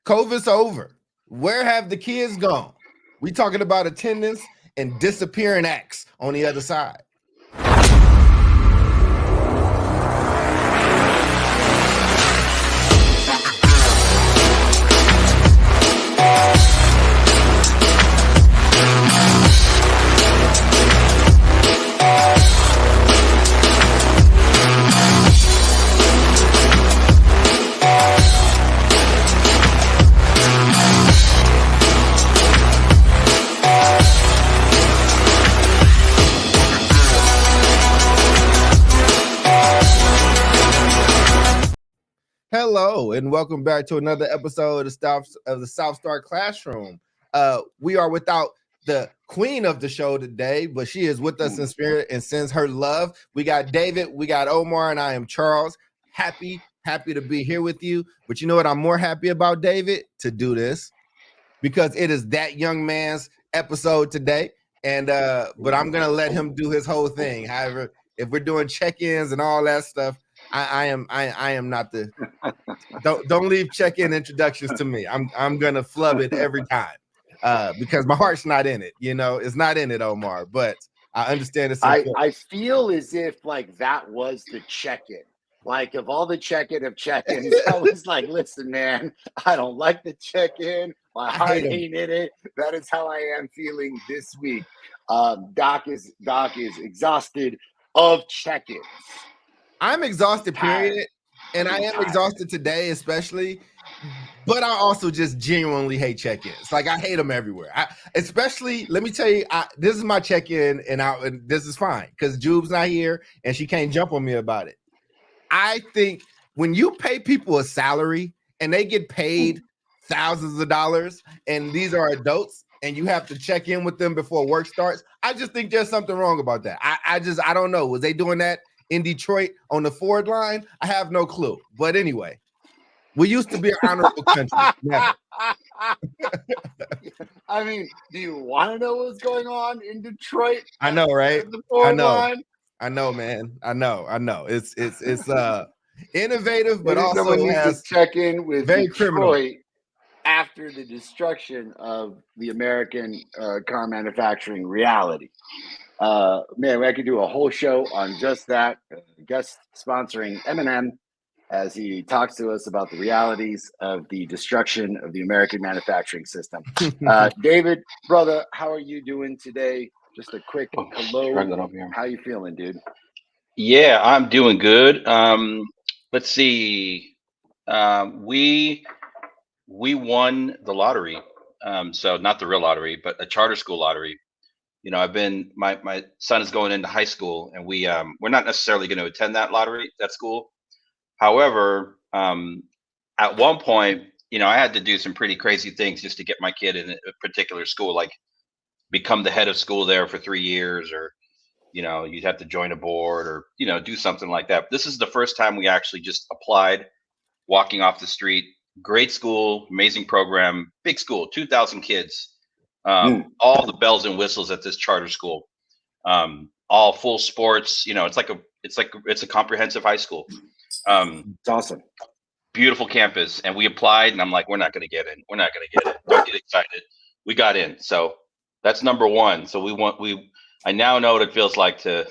COVID's over. Where have the kids gone? We talking about attendance and disappearing acts on the other side. Hello, and welcome back to another episode of the South Star Classroom. We are without the queen of the show today, but she is with us in spirit and sends her love. We got David, we got Omar, and I am Charles. Happy to be here with you. But you know what I'm more happy about, David? To do this, because it is that young man's episode today. And but I'm gonna let him do his whole thing. However, if we're doing check-ins and all that stuff, I am not the don't leave check-in introductions to me. I'm gonna flub it every time because my heart's not in it. You know, it's not in it, Omar. But I understand it's important. I feel as if like that was the check-in. Like of all the check-in of check-ins, I was like, listen, man, I don't like the check-in. My heart ain't in it. That is how I am feeling this week. Doc is exhausted of check-ins. I'm exhausted, period. And I am exhausted today, especially. But I also just genuinely hate check-ins. Like, I hate them everywhere. Especially, let me tell you, this is my check-in, and this is fine because Jube's not here and she can't jump on me about it. I think when you pay people a salary and they get paid thousands of dollars and these are adults and you have to check in with them before work starts, I just think there's something wrong about that. I don't know. Was they doing that in Detroit on the Ford line? I have no clue. But anyway, we used to be an honorable country. Never. I mean, do you want to know what's going on in Detroit? I know, right? I know. I know, man. I know. It's innovative, but Maybe also someone needs has to check in with very Detroit criminal. After the destruction of the American car manufacturing reality. Man, I could do a whole show on just that. Guest sponsoring Eminem as he talks to us about the realities of the destruction of the American manufacturing system. David, brother, how are you doing today? Just a quick hello. How you feeling, dude? Yeah, I'm doing good. Let's see. We won the lottery. So not the real lottery, but a charter school lottery. You know, my son is going into high school, and we're not necessarily going to attend that school. However, at one point, you know, I had to do some pretty crazy things just to get my kid in a particular school, like become the head of school there for 3 years, or, you know, you'd have to join a board or, you know, do something like that. This is the first time we actually just applied, walking off the street. Great school, amazing program, big school, 2,000 kids. All the bells and whistles at this charter school, all full sports. You know, it's a comprehensive high school. It's awesome, beautiful campus, and we applied, and I'm like, we're not going to get in. Don't get excited. We got in, so that's number one. So I now know what it feels like to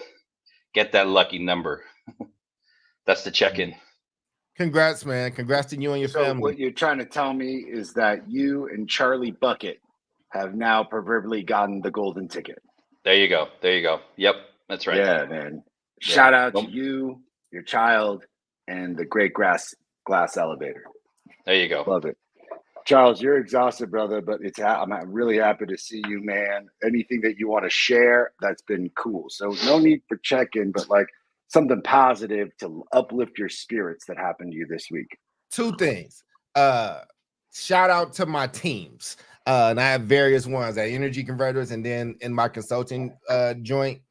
get that lucky number. That's the check-in. Congrats, man! Congrats to you and your family. What you're trying to tell me is that you and Charlie Bucket have now proverbially gotten the golden ticket. There you go. Yep, that's right. Yeah, man. Shout out to you, your child, and the great glass elevator. There you go. Love it. Charles, you're exhausted, brother, but I'm really happy to see you, man. Anything that you want to share, that's been cool. So no need for check-in, but like something positive to uplift your spirits that happened to you this week. Two things. Shout out to my teams. And I have various ones at Energy Converters and then in my consulting joint.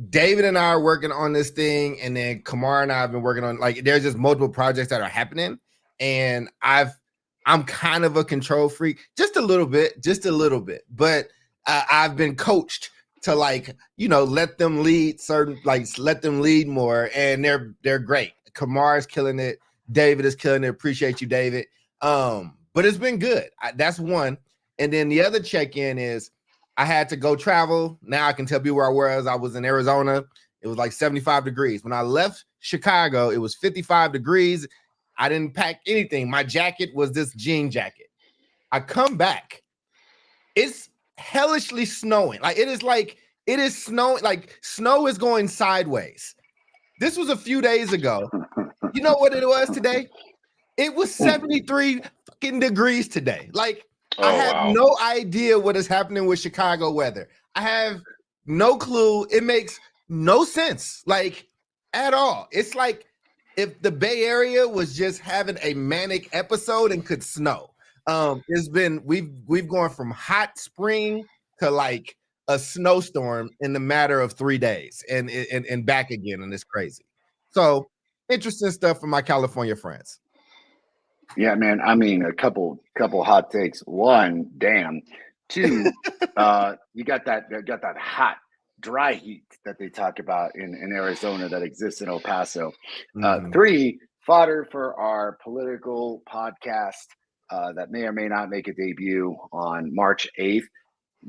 David and I are working on this thing, and then Kamar and I have been working on, like, there's just multiple projects that are happening, and I'm kind of a control freak, just a little bit, but I've been coached to, like, you know, let them lead more, and they're great. Kamar is killing it. David is killing it. Appreciate you, David. but it's been good. That's one. And then the other check-in is I had to go travel. Now I can tell you where I was. I was in Arizona. It was like 75 degrees. When I left Chicago, it was 55 degrees. I didn't pack anything. My jacket was this jean jacket. I come back. It's hellishly snowing. Like it is snowing. Like snow is going sideways. This was a few days ago. You know what it was today? It was 73 fucking degrees today. Like I have no idea what is happening with Chicago weather. I have no clue. It makes no sense, like at all. It's like if the Bay Area was just having a manic episode and could snow. It's been we've gone from hot spring to like a snowstorm in the matter of 3 days and back again, and it's crazy. So interesting stuff from my California friends. Yeah, man. I mean, a couple hot takes. One, damn. Two, you got that hot, dry heat that they talk about in Arizona that exists in El Paso. Three, fodder for our political podcast that may or may not make a debut on March 8th.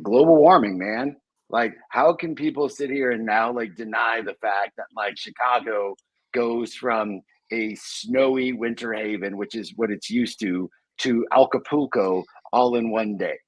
Global warming, man. Like, how can people sit here and now like deny the fact that like Chicago goes from a snowy winter haven, which is what it's used to Acapulco all in one day?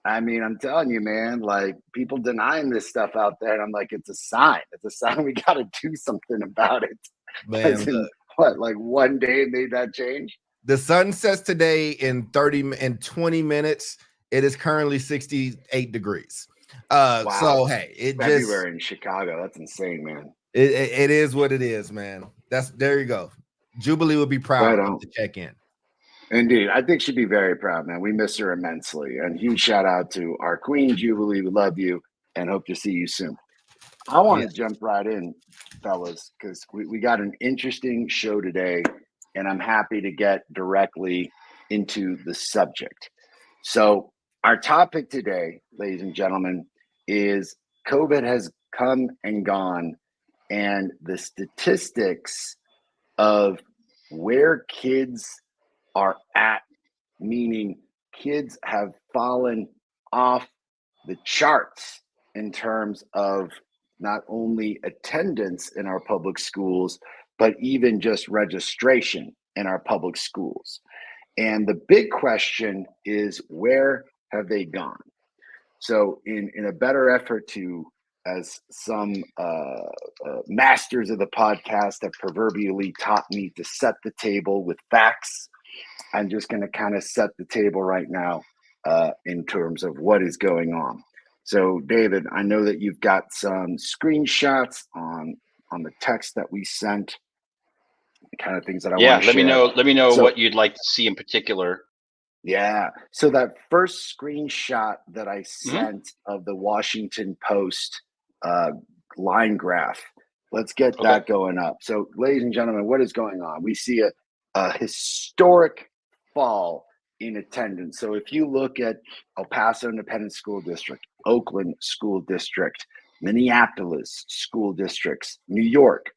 I mean, I'm telling you, man, like people denying this stuff out there. And I'm like, it's a sign. It's a sign we got to do something about it. Man, what, like one day made that change? The sun sets today in 20 minutes. It is currently 68 degrees. Wow. So hey, it February in Chicago. That's insane, man. It is what it is, man. There you go. Jubilee will be proud to check in. Indeed. I think she'd be very proud, man. We miss her immensely. And huge shout out to our queen, Jubilee. We love you and hope to see you soon. I want to jump right in, fellas, because we got an interesting show today, and I'm happy to get directly into the subject. So our topic today, ladies and gentlemen, is COVID has come and gone, and the statistics of where kids are at, meaning kids have fallen off the charts in terms of not only attendance in our public schools, but even just registration in our public schools. And the big question is, where have they gone? So in a better effort to, as some masters of the podcast have proverbially taught me to set the table with facts, I'm just going to kind of set the table right now in terms of what is going on. So, David, I know that you've got some screenshots on the text that we sent, the kind of things that I want to share. Let me know what you'd like to see in particular. Yeah. So that first screenshot that I sent of the Washington Post line graph, let's get that going up. So, ladies and gentlemen, what is going on? We see a historic fall in attendance. So if you look at El Paso Independent School District, Oakland School District, Minneapolis school districts, New York,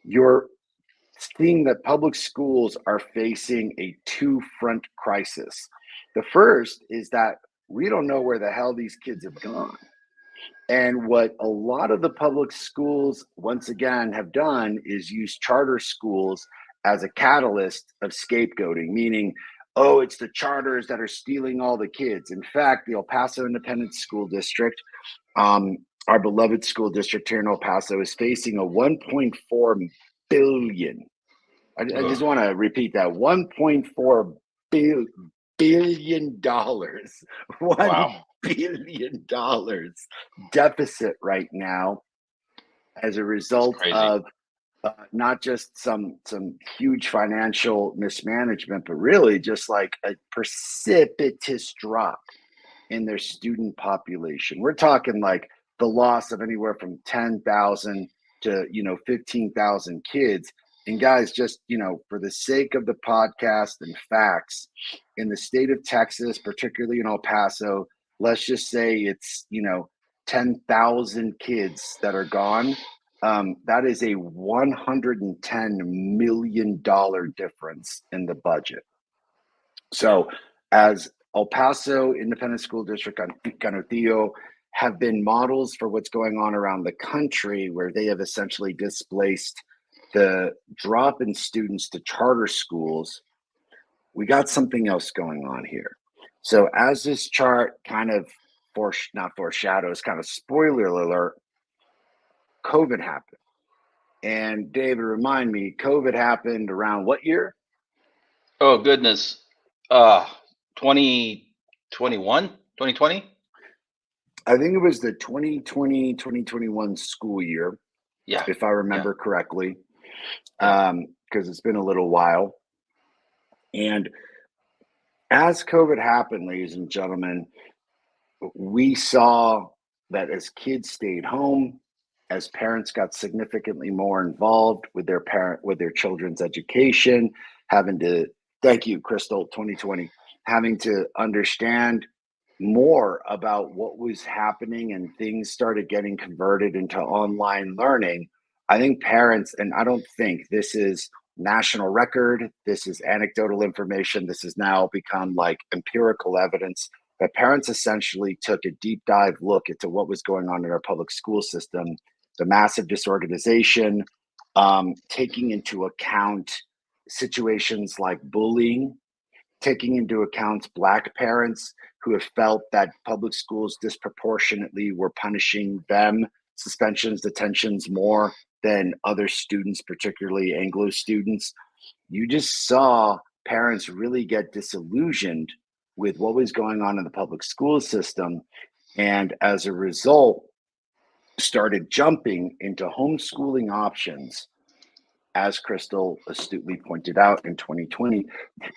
you're seeing that public schools are facing a two-front crisis. The first is that we don't know where the hell these kids have gone. And what a lot of the public schools, once again, have done is use charter schools as a catalyst of scapegoating, meaning, oh, it's the charters that are stealing all the kids. In fact, the El Paso Independent School District, our beloved school district here in El Paso, is facing a $1.4 billion. I just want to repeat that, $1.4 billion. $1 billion deficit right now as a result of not just some huge financial mismanagement, but really just like a precipitous drop in their student population. We're talking like the loss of anywhere from 10,000 to 15,000 kids. And guys, just for the sake of the podcast and facts, in the state of Texas, particularly in El Paso, let's just say it's 10,000 kids that are gone. That is a $110 million difference in the budget. So as El Paso Independent School District and Canutillo have been models for what's going on around the country, where they have essentially displaced the drop in students to charter schools, we got something else going on here. So as this chart kind of not foreshadows, kind of spoiler alert, COVID happened. And David, remind me, COVID happened around what year? Oh, goodness. 2021, 2020? I think it was the 2020, 2021 school year. Yeah. If I remember correctly, because it's been a little while. And as COVID happened, ladies and gentlemen, we saw that as kids stayed home, as parents got significantly more involved with their children's education, having to, thank you, Crystal, 2020, having to understand more about what was happening, and things started getting converted into online learning. I think parents, and I don't think this is national record, this is anecdotal information, this has now become like empirical evidence, that parents essentially took a deep dive look into what was going on in our public school system, the massive disorganization, taking into account situations like bullying, taking into account Black parents who have felt that public schools disproportionately were punishing them, suspensions, detentions, more than other students, particularly Anglo students. You just saw parents really get disillusioned with what was going on in the public school system, and as a result, started jumping into homeschooling options, as Crystal astutely pointed out in 2020.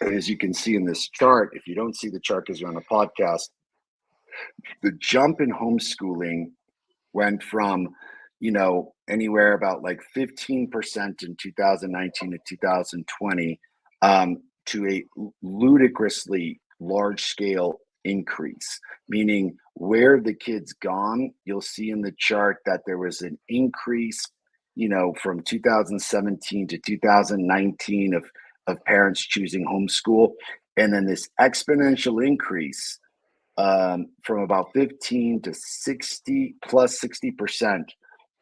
As you can see in this chart, if you don't see the chart because you're on a podcast, the jump in homeschooling went from, anywhere about like 15% in 2019 to 2020 to a ludicrously large scale increase, meaning where the kids gone, you'll see in the chart that there was an increase, from 2017 to 2019 of parents choosing homeschool. And then this exponential increase from about 15 to 60 plus 60%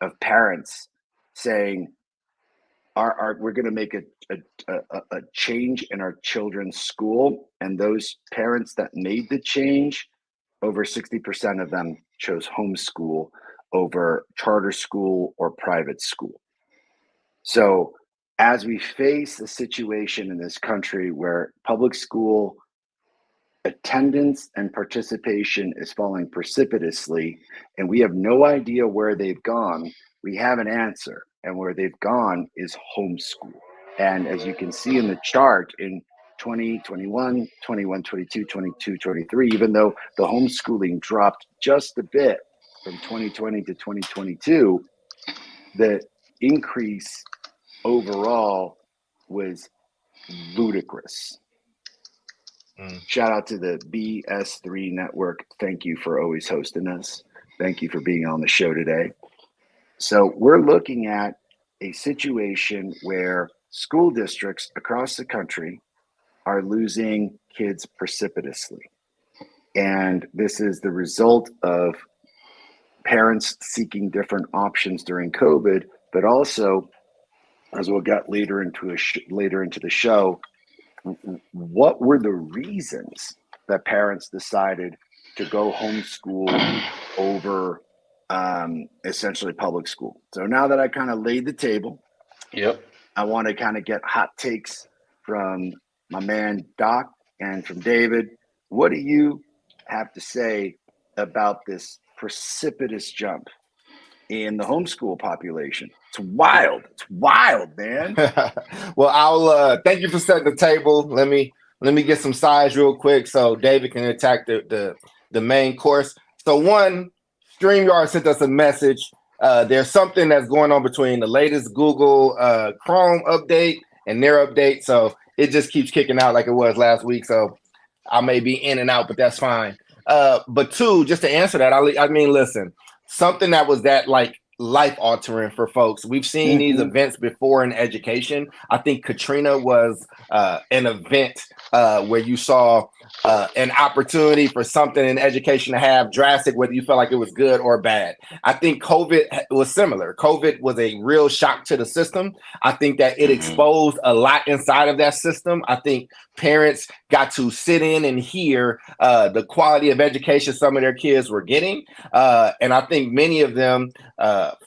of parents saying, we're going to make a change in our children's school. And those parents that made the change, over 60% of them chose homeschool over charter school or private school. So as we face a situation in this country where public school attendance and participation is falling precipitously, and we have no idea where they've gone, we have an answer, and where they've gone is homeschool. And as you can see in the chart, in 2021, 21, 22, 22, 23, even though the homeschooling dropped just a bit from 2020 to 2022, the increase overall was ludicrous. Shout out to the BS3 network. Thank you for always hosting us. Thank you for being on the show today. So we're looking at a situation where school districts across the country are losing kids precipitously. And this is the result of parents seeking different options during COVID, but also, as we'll get later into the show, what were the reasons that parents decided to go homeschool over essentially public school? So now that I kind of laid the table, I want to kind of get hot takes from my man Doc and from David. What do you have to say about this precipitous jump in the homeschool population? It's wild, man. Well, I'll thank you for setting the table. Let me get some size real quick so David can attack the main course. So one, StreamYard sent us a message. There's something that's going on between the latest Google Chrome update and their update. So it just keeps kicking out like it was last week. So I may be in and out, but that's fine. But two, just to answer that, I mean, listen, something that was that like life altering for folks. We've seen these events before in education. I think Katrina was an event where you saw an opportunity for something in education to have drastic, whether you felt like it was good or bad. I think COVID was similar. COVID was a real shock to the system. I think that it exposed a lot inside of that system. I think parents got to sit in and hear the quality of education some of their kids were getting. And I think many of them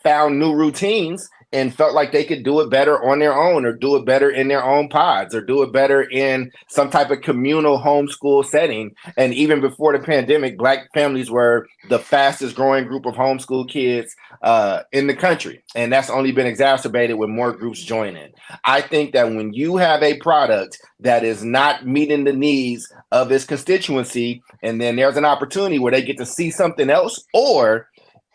found new routines and felt like they could do it better on their own, or do it better in their own pods, or do it better in some type of communal homeschool setting. And even before the pandemic, Black families were the fastest growing group of homeschool kids in the country. And that's only been exacerbated with more groups joining. I think that when you have a product that is not meeting the needs of its constituency, and then there's an opportunity where they get to see something else, or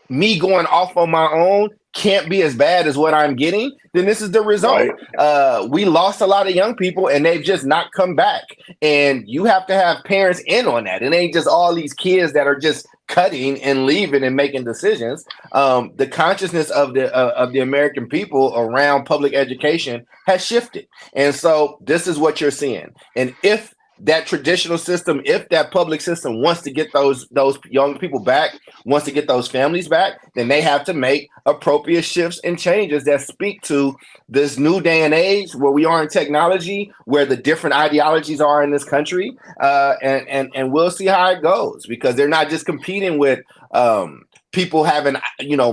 me going off on my own can't be as bad as what I'm getting, then this is the result. Right. We lost a lot of young people and they've just not come back. And you have to have parents in on that. It ain't just all these kids that are just cutting and leaving and making decisions. The consciousness of the American people around public education has shifted. And so this is what you're seeing. And if that traditional system, if that public system wants to get those young people back, wants to get those families back, then they have to make appropriate shifts and changes that speak to this new day and age where we are in technology, where the different ideologies are in this country, and we'll see how it goes, because they're not just competing with people having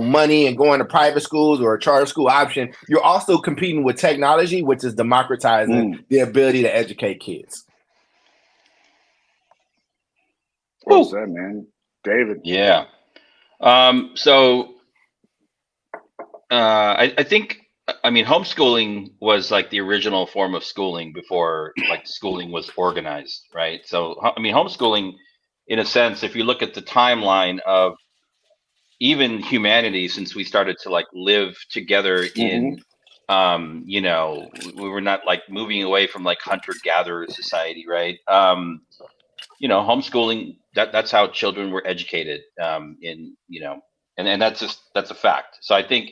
money and going to private schools or a charter school option. You're also competing with technology, which is democratizing the ability to educate kids. Well said, man. David. Yeah. So I think, homeschooling was like the original form of schooling before like schooling was organized, right? So, homeschooling, in a sense, if you look at the timeline of even humanity, since we started to like live together in, we were not like moving away from like hunter-gatherer society, right? Homeschooling, that's how children were educated, and that's a fact. So I think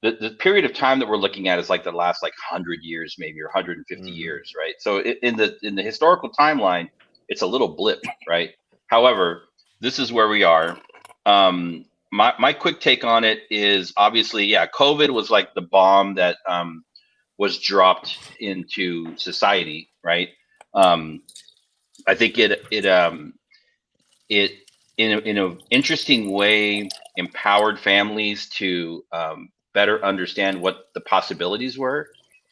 the period of time that we're looking at is like the last like 100 years, maybe, or 150 years, right? So in the historical timeline, it's a little blip, right? However, this is where we are. My quick take on it is, obviously, yeah, COVID was like the bomb that was dropped into society, right? I think it in an interesting way empowered families to better understand what the possibilities were,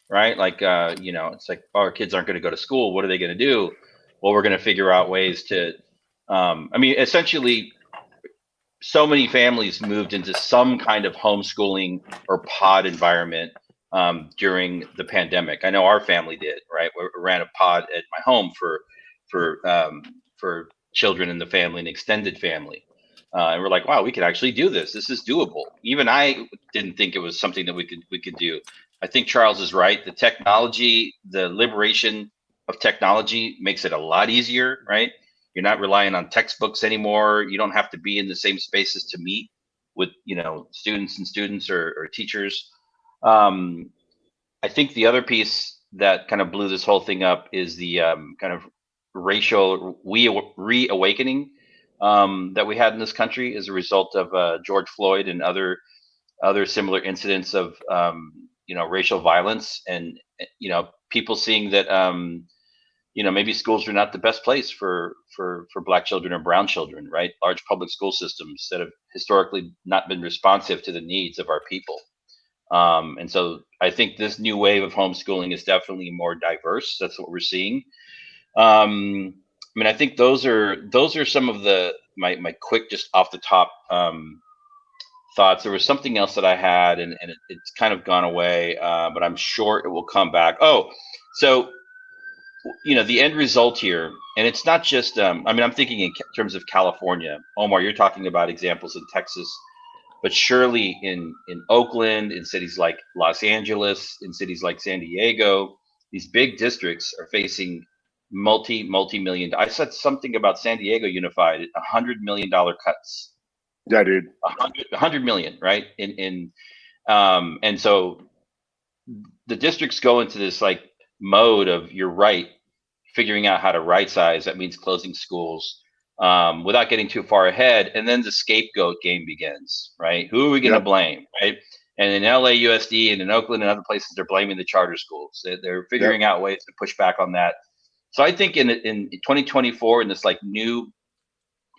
right? Like it's like, oh, our kids aren't going to go to school. What are they going to do? Well, we're going to figure out ways to. Essentially, so many families moved into some kind of homeschooling or pod environment during the pandemic. I know our family did, right? We ran a pod at my home for children in the family and extended family. And we're like, wow, we could actually do this. This is doable. Even I didn't think it was something that we could do. I think Charles is right. The technology, the liberation of technology makes it a lot easier, right? You're not relying on textbooks anymore. You don't have to be in the same spaces to meet with, students or teachers. I think the other piece that kind of blew this whole thing up is the kind of racial reawakening that we had in this country as a result of George Floyd and other similar incidents of racial violence, and people seeing that maybe schools are not the best place for Black children or brown children, right? Large public school systems that have historically not been responsive to the needs of our people. And so I think this new wave of homeschooling is definitely more diverse. That's what we're seeing. I think those are some of my quick, just off the top thoughts. There was something else that I had, and it's kind of gone away, but I'm sure it will come back. Oh, so the end result here, and it's not just I'm thinking in terms of California. Omar, you're talking about examples in Texas, but surely in Oakland, in cities like Los Angeles, in cities like San Diego, these big districts are facing multi-million. I said something about San Diego Unified, $100 million cuts. Yeah, dude. 100 million, right? And so the districts go into this like mode of, you're right, figuring out how to right size. That means closing schools without getting too far ahead. And then the scapegoat game begins, right? Who are we going to blame, right? And in LAUSD and in Oakland and other places, they're blaming the charter schools. They're figuring out ways to push back on that. So I think in 2024, in this like new,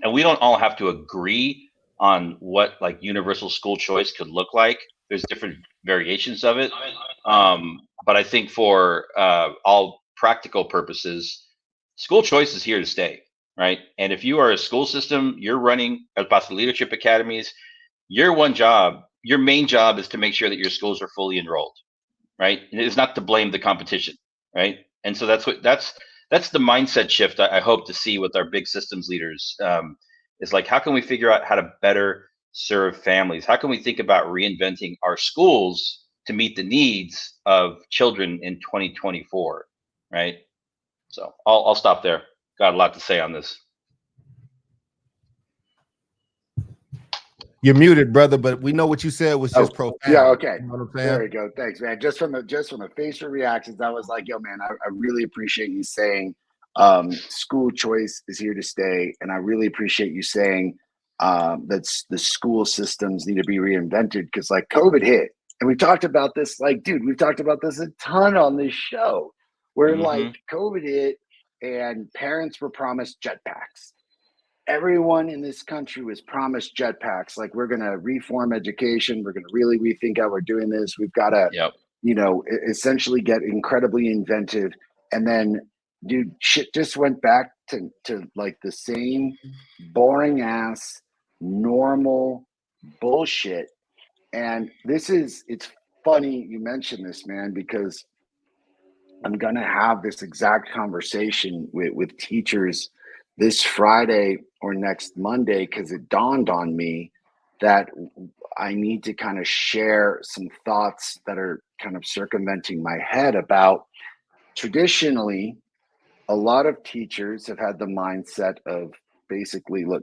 and we don't all have to agree on what like universal school choice could look like. There's different variations of it. But I think for all practical purposes, school choice is here to stay, right? And if you are a school system, you're running El Paso Leadership Academies, your main job is to make sure that your schools are fully enrolled, right? And it is not to blame the competition, right? And so that's the mindset shift I hope to see with our big systems leaders. Is like, how can we figure out how to better serve families? How can we think about reinventing our schools to meet the needs of children in 2024, right? So I'll stop there. Got a lot to say on this. You're muted, brother, but we know what you said was just profound. Yeah, okay. You know what I'm saying? There you go. Thanks, man. Just from the facial reactions, I was like, yo, man, I really appreciate you saying school choice is here to stay. And I really appreciate you saying that the school systems need to be reinvented, because like COVID hit. And we talked about this, like, dude, we've talked about this a ton on this show, where like COVID hit and parents were promised jetpacks. Everyone in this country was promised jetpacks. Like, we're going to reform education. We're going to really rethink how we're doing this. We've got to, you know, essentially get incredibly inventive. And then, dude, shit just went back to like the same boring ass, normal bullshit. And it's funny you mentioned this, man, because I'm going to have this exact conversation with teachers this Friday or next Monday, because it dawned on me that I need to kind of share some thoughts that are kind of circumventing my head about, traditionally, a lot of teachers have had the mindset of basically, look,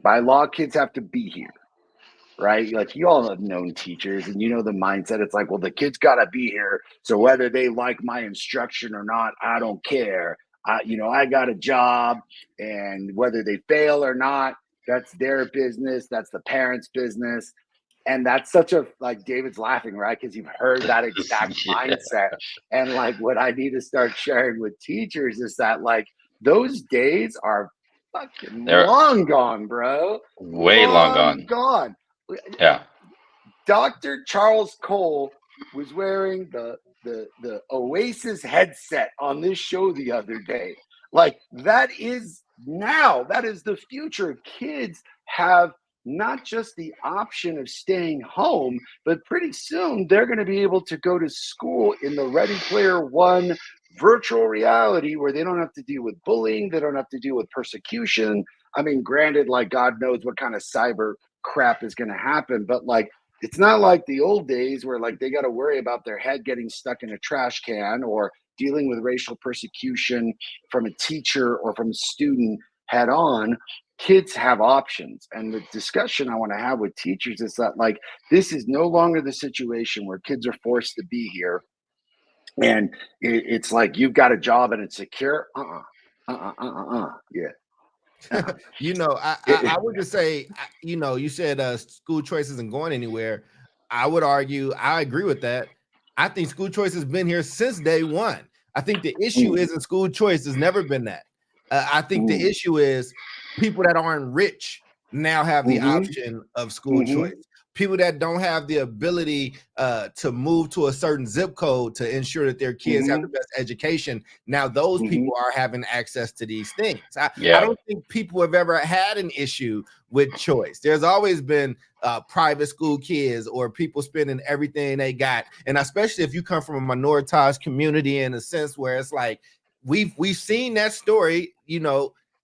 by law, kids have to be here, right? Like, you all have known teachers and you know the mindset. It's like, well, the kids got to be here. So whether they like my instruction or not, I don't care. I got a job, and whether they fail or not, that's their business. That's the parents' business. And that's such a, like, David's laughing, right? Because you've heard that exact mindset. And like, what I need to start sharing with teachers is that, like, those days are fucking long gone, bro. Way long gone. Yeah. Dr. Charles Cole was wearing the Oasis headset on this show the other day. Like, that is the future. Kids have not just the option of staying home, but pretty soon they're going to be able to go to school in the Ready Player One virtual reality, where they don't have to deal with bullying. They don't have to deal with persecution. I mean, granted, like, God knows what kind of cyber crap is going to happen, but like, it's not like the old days where like they got to worry about their head getting stuck in a trash can, or dealing with racial persecution from a teacher or from a student head on. Kids have options. And the discussion I want to have with teachers is that, like, this is no longer the situation where kids are forced to be here. And it's like, you've got a job and it's secure. Yeah. I would just say, you said school choice isn't going anywhere. I would argue, I agree with that. I think school choice has been here since day one. I think the issue isn't school choice. It's never been that. I think the issue is people that aren't rich now have the option of school choice. People that don't have the ability to move to a certain zip code to ensure that their kids have the best education. Now those people are having access to these things. I don't think people have ever had an issue with choice. There's always been private school kids or people spending everything they got. And especially if you come from a minoritized community, in a sense where it's like, we've seen that story.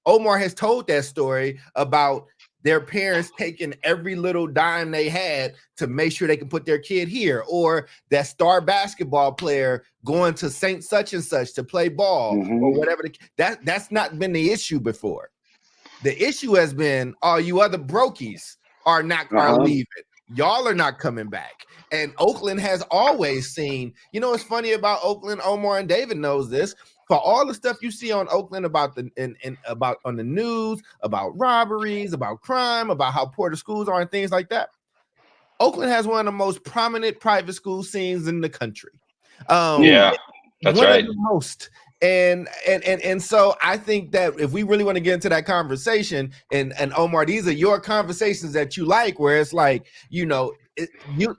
Omar has told that story about their parents taking every little dime they had to make sure they can put their kid here, or that star basketball player going to Saint such and such to play ball or whatever. That's not been the issue before. The issue has been, all you other brokies are leaving. Y'all are not coming back. And Oakland has always seen, what's funny about Oakland, Omar and David knows this. for all the stuff you see on Oakland about about on the news, about robberies, about crime, about how poor the schools are and things like that, Oakland has one of the most prominent private school scenes in the country. Yeah, that's one right. of the most. And so I think that if we really want to get into that conversation, and Omar, these are your conversations that you like, where it's like,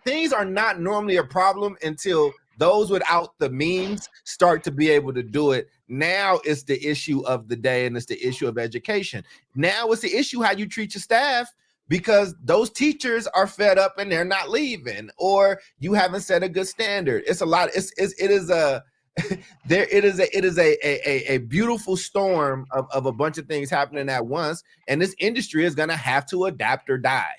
things are not normally a problem until those without the means start to be able to do it. Now it's the issue of the day, and it's the issue of education. Now it's the issue how you treat your staff, because those teachers are fed up and they're not leaving, or you haven't set a good standard. It's a lot. It is a beautiful storm of a bunch of things happening at once, and this industry is going to have to adapt or die,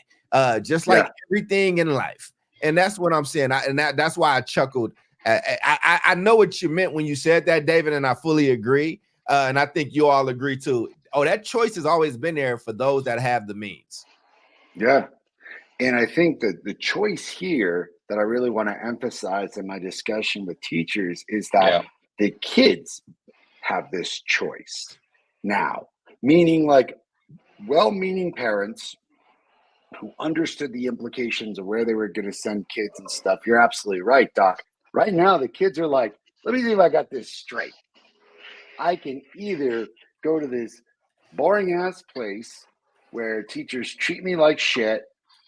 just like everything in life. And that's what I'm saying. That's why I chuckled. I know what you meant when you said that, David, and I fully agree. And I think you all agree too. Oh, that choice has always been there for those that have the means. Yeah. And I think that the choice here that I really want to emphasize in my discussion with teachers is that the kids have this choice now, meaning like well-meaning parents who understood the implications of where they were going to send kids and stuff. You're absolutely right, Doc. Right now, the kids are like, let me see if I got this straight. I can either go to this boring ass place where teachers treat me like shit.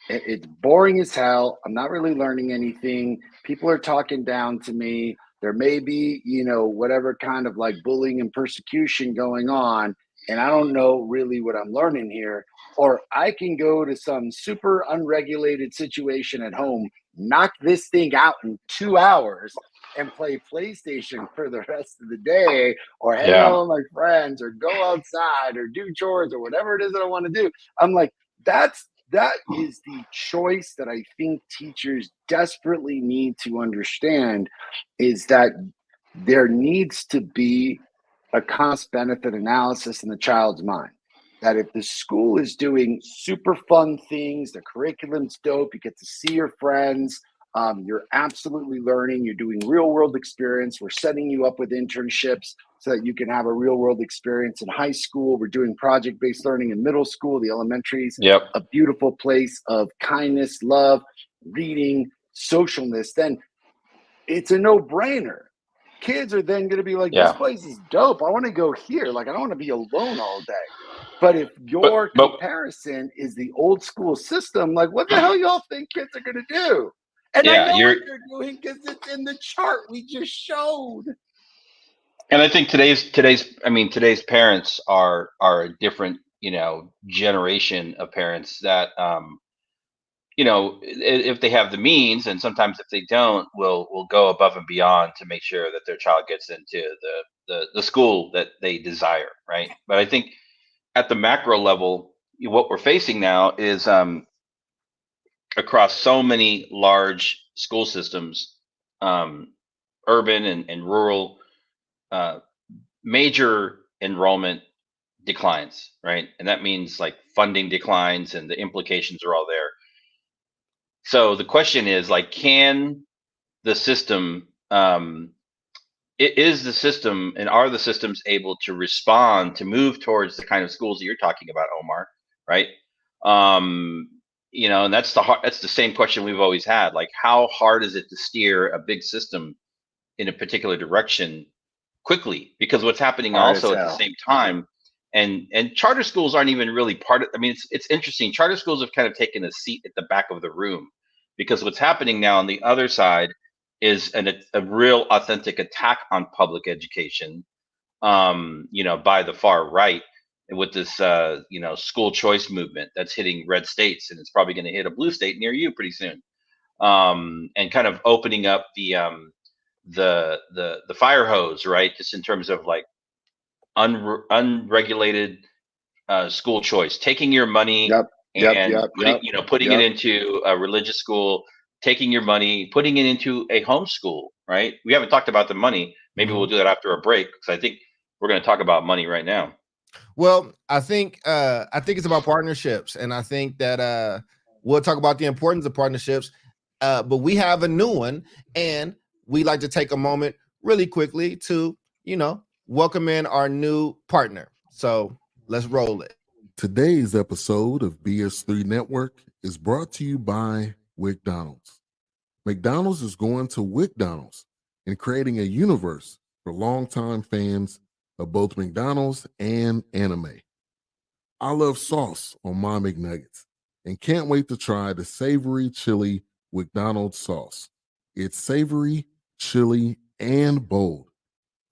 It's boring as hell. I'm not really learning anything. People are talking down to me. There may be, whatever kind of like bullying and persecution going on, and I don't know really what I'm learning here. Or I can go to some super unregulated situation at home, knock this thing out in 2 hours, and play PlayStation for the rest of the day, or hang out with my friends, or go outside, or do chores, or whatever it is that I want to do. I'm like, that is the choice that I think teachers desperately need to understand, is that there needs to be a cost-benefit analysis in the child's mind. That if the school is doing super fun things, the curriculum's dope, you get to see your friends, you're absolutely learning, you're doing real world experience, we're setting you up with internships so that you can have a real world experience in high school, we're doing project-based learning in middle school, the elementaries, a beautiful place of kindness, love, reading, socialness, then it's a no-brainer. Kids are then going to be like, this place is dope, I want to go here, like I don't want to be alone all day. But if your comparison is the old school system, like what the hell y'all think kids are going to do? And I know what they're doing because it's in the chart we just showed. And I think today's parents are a different, generation of parents that, if they have the means, and sometimes if they don't, will go above and beyond to make sure that their child gets into the school that they desire, right? But I think at the macro level, what we're facing now is across so many large school systems, urban and rural, major enrollment declines, right? And that means like funding declines, and the implications are all there. So the question is like, can the system, is the system and are the systems able to respond, to move towards the kind of schools that you're talking about, Omar, right? And that's the same question we've always had. Like, how hard is it to steer a big system in a particular direction quickly? Because what's happening also at the same time, and charter schools aren't even really part of, it's interesting. Charter schools have kind of taken a seat at the back of the room, because what's happening now on the other side is a real authentic attack on public education, by the far right, with this, school choice movement that's hitting red states, and it's probably going to hit a blue state near you pretty soon, and kind of opening up the fire hose, right? Just in terms of like unregulated school choice, taking your money putting it into a religious school, taking your money, putting it into a homeschool, right? We haven't talked about the money. Maybe we'll do that after a break, because I think we're going to talk about money right now. Well, I think it's about partnerships, and I think that we'll talk about the importance of partnerships. But we have a new one, and we like to take a moment really quickly to, welcome in our new partner. So let's roll it. Today's episode of BS3 Network is brought to you by McDonald's. McDonald's is going to McDonald's and creating a universe for longtime fans of both McDonald's and anime. I love sauce on my McNuggets and can't wait to try the savory chili McDonald's sauce. It's savory, chili, and bold.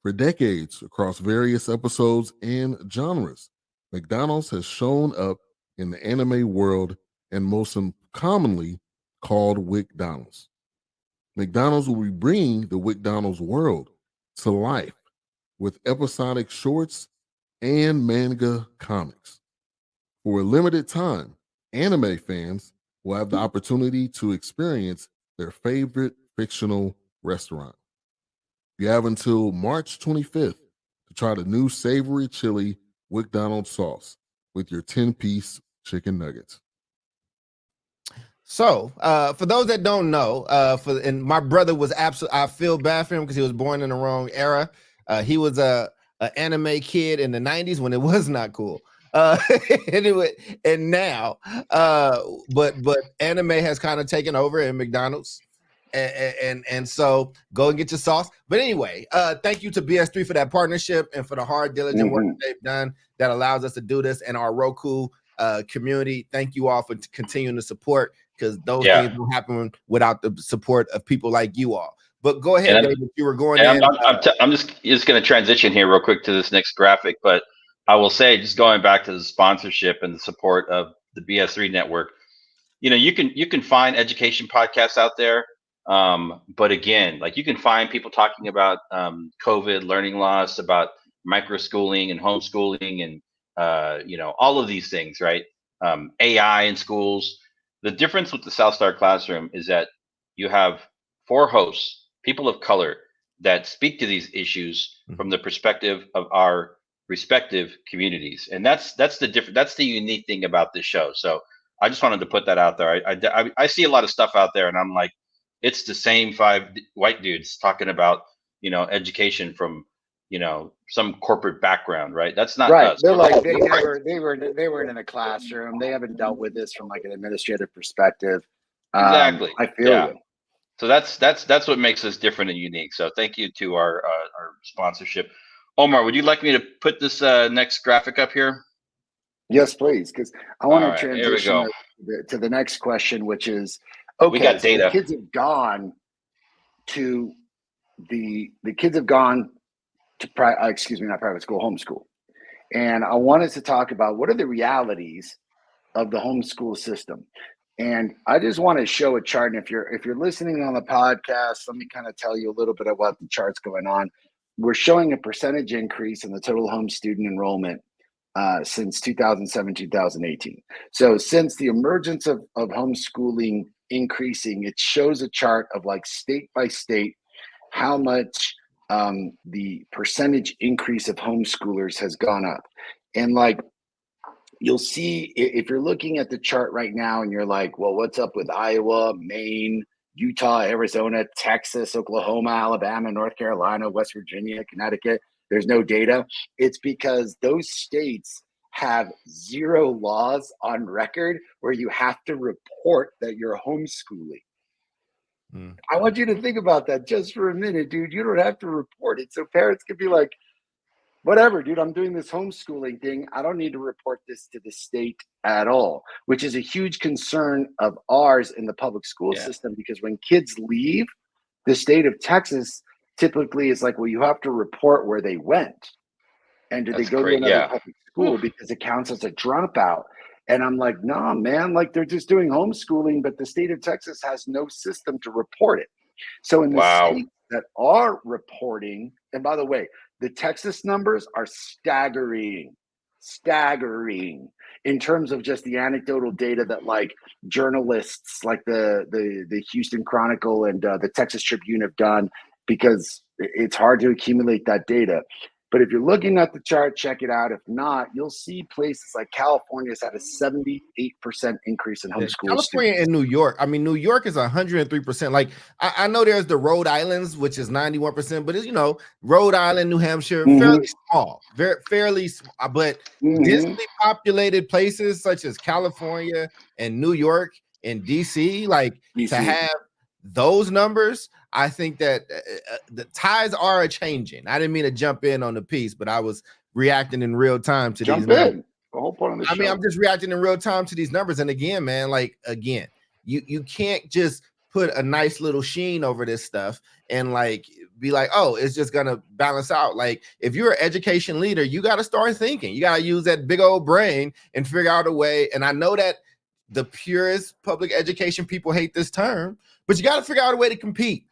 For decades, across various episodes and genres, McDonald's has shown up in the anime world and most commonly called McDonald's. McDonald's will be bringing the McDonald's world to life with episodic shorts and manga comics. For a limited time, anime fans will have the opportunity to experience their favorite fictional restaurant. You have until March 25th to try the new savory chili McDonald's sauce with your 10-piece chicken nuggets. So, for those that don't know, and my brother was absolutely, I feel bad for him because he was born in the wrong era. He was a anime kid in the 90s when it was not cool. Anyway, and now, but anime has kind of taken over in McDonald's. And so go and get your sauce. But anyway, thank you to BS3 for that partnership and for the hard, diligent work they've done that allows us to do this, and our Roku community. Thank you all for continuing to support, because those things don't happen without the support of people like you all. But go ahead, David. You were going in. I'm just going to transition here real quick to this next graphic, but I will say, just going back to the sponsorship and the support of the BS3 network, you can find education podcasts out there. But again, like, you can find people talking about COVID, learning loss, about microschooling and homeschooling, and all of these things, right? AI in schools. The difference with the South Star Classroom is that you have 4 hosts, people of color, that speak to these issues from the perspective of our respective communities, and that's the unique thing about this show. So I just wanted to put that out there. I see a lot of stuff out there, and I'm like, it's the same 5 white dudes talking about, education from, some corporate background, right? That's not right. us. They're like, they weren't in a classroom. They haven't dealt with this from like an administrative perspective. Exactly. I feel you. So that's what makes us different and unique. So thank you to our sponsorship. Omar, would you like me to put this next graphic up here? Yes, please, because I want to transition to the next question, which is, okay, we got data. The kids have gone to not private school, homeschool. And I wanted to talk about what are the realities of the homeschool system. And I just want to show a chart. And if you're listening on the podcast, let me kind of tell you a little bit of what the chart's going on. We're showing a percentage increase in the total home student enrollment since 2007, 2018. So since the emergence of homeschooling increasing, it shows a chart of like state by state how much the percentage increase of homeschoolers has gone up. And like, you'll see, if you're looking at the chart right now and you're like, well, what's up with Iowa, Maine, Utah, Arizona, Texas, Oklahoma, Alabama, North Carolina, West Virginia, Connecticut, there's no data. It's because those states have 0 laws on record where you have to report that you're homeschooling. I want you to think about that just for a minute, dude. You don't have to report it. So parents could be like, whatever, dude, I'm doing this homeschooling thing. I don't need to report this to the state at all, which is a huge concern of ours in the public school system, because when kids leave the state of Texas, typically it's like, well, you have to report where they went. And did they go to another public school because it counts as a dropout? And I'm like, nah, man, like they're just doing homeschooling, but the state of Texas has no system to report it. So in the states that are reporting, and by the way, the Texas numbers are staggering in terms of just the anecdotal data that like journalists like the Houston Chronicle and the Texas Tribune have done, because it's hard to accumulate that data. But if you're looking at the chart, check it out. If not, you'll see places like California has had a 78% increase in homeschool California students. and New York. I mean, New York is 103%. Like I know there's the Rhode Islands, which is 91%, but it's, you know, Rhode Island, New Hampshire, fairly small, fairly small. But densely populated places such as California and New York and DC, like to have those numbers, I think that the tides are changing. I didn't mean to jump in on the piece, but I was reacting in real time to these numbers. The whole point of the show. I mean, I'm just reacting in real time to these numbers. And again, man, like you can't just put a nice little sheen over this stuff and like be like, oh, it's just gonna balance out. Like if you're an education leader, you got to start thinking. You got to use that big old brain and figure out a way. And I know that the purest public education people hate this term, but you got to figure out a way to compete.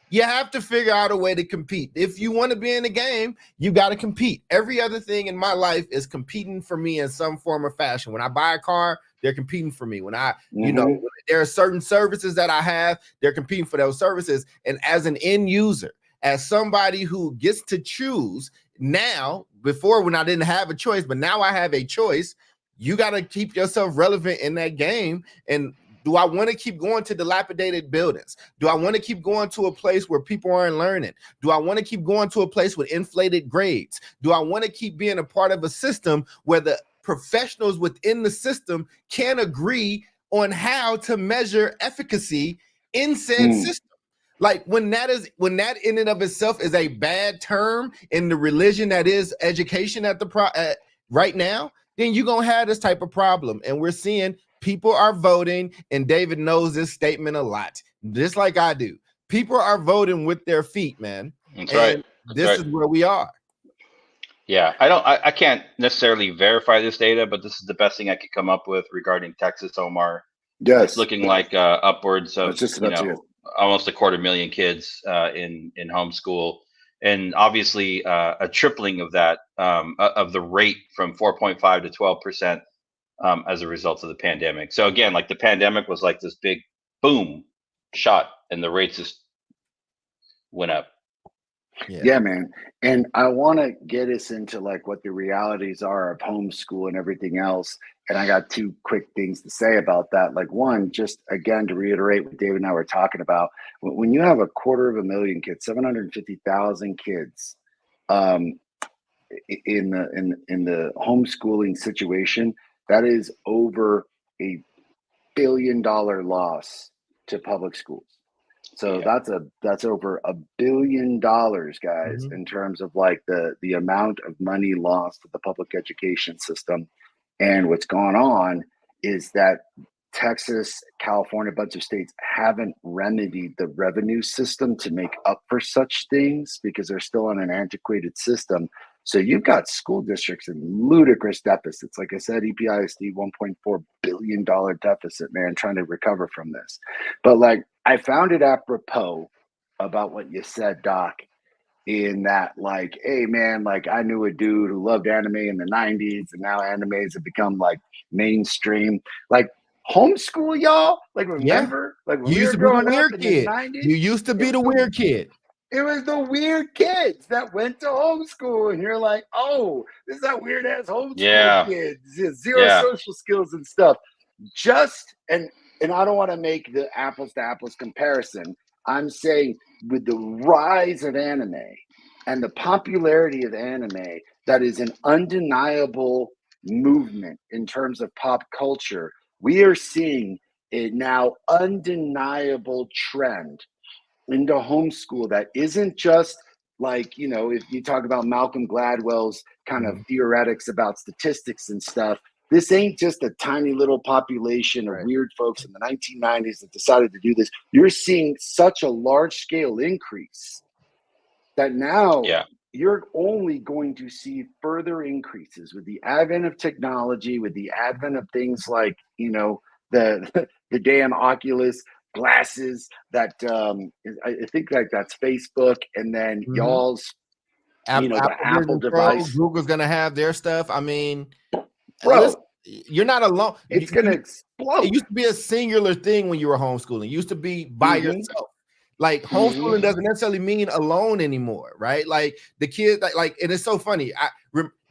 You have to figure out a way to compete. If you want to be in the game, you got to compete. Every other thing in my life is competing for me in some form or fashion. When I buy a car, they're competing for me. When I, you know, there are certain services that I have, they're competing for those services. And as an end user, as somebody who gets to choose now, before when I didn't have a choice, but now I have a choice, you got to keep yourself relevant in that game. And do I want to keep going to dilapidated buildings? Do I want to keep going to a place where people aren't learning? Do I want to keep going to a place with inflated grades? Do I want to keep being a part of a system where the professionals within the system can agree on how to measure efficacy in said system? Like when that in and of itself is a bad term in the religion that is education at the right now, then you're gonna have this type of problem. And we're seeing people are voting, and David knows this statement a lot, just like I do. People are voting with their feet, man. That's right. This is where we are. Yeah, I can't necessarily verify this data, but this is the best thing I could come up with regarding Texas, Omar. Yes, it's looking like upwards of almost 250,000 kids in homeschool, and obviously a tripling of that of the rate from 4.5 to 12%. As a result of the pandemic. So again, like the pandemic was like this big boom shot and the rates just went up. Yeah, man. And I want to get us into like what the realities are of homeschool and everything else. And I got two quick things to say about that. Like one, just again, to reiterate what David and I were talking about, when you have 250,000 kids, 750,000 kids in the homeschooling situation, that is over $1 billion loss to public schools. So that's over $1 billion, guys, in terms of like the amount of money lost to the public education system. And what's going on is that Texas, California, a bunch of states haven't remedied the revenue system to make up for such things because they're still on an antiquated system. So you've got school districts in ludicrous deficits. Like I said, EPISD $1.4 billion deficit, man, trying to recover from this. But like I found it apropos about what you said, Doc, in that like, hey man, like I knew a dude who loved anime in the 90s and now animes have become like mainstream. Like homeschool, y'all. Like remember, like when you used to be the weird kid. You used to be the weird kid. It was the weird kids that went to homeschool, and you're like, oh, this is that weird ass homeschool kids, zero social skills and stuff. And I don't want to make the apples to apples comparison. I'm saying with the rise of anime and the popularity of anime, that is an undeniable movement in terms of pop culture. We are seeing a now undeniable trend into homeschool that isn't just like, you know, if you talk about Malcolm Gladwell's kind of theoretics about statistics and stuff, this ain't just a tiny little population of weird folks in the 1990s that decided to do this. You're seeing such a large scale increase that now you're only going to see further increases with the advent of technology, with the advent of things like, you know, the damn Oculus glasses that I think like that's Facebook, and then y'all's Apple device. Google's gonna have their stuff. I mean, bro, you're not alone. It's gonna explode. It used to be a singular thing when you were homeschooling. It used to be by yourself. Like homeschooling doesn't necessarily mean alone anymore, right? Like the kids, like, and it's so funny.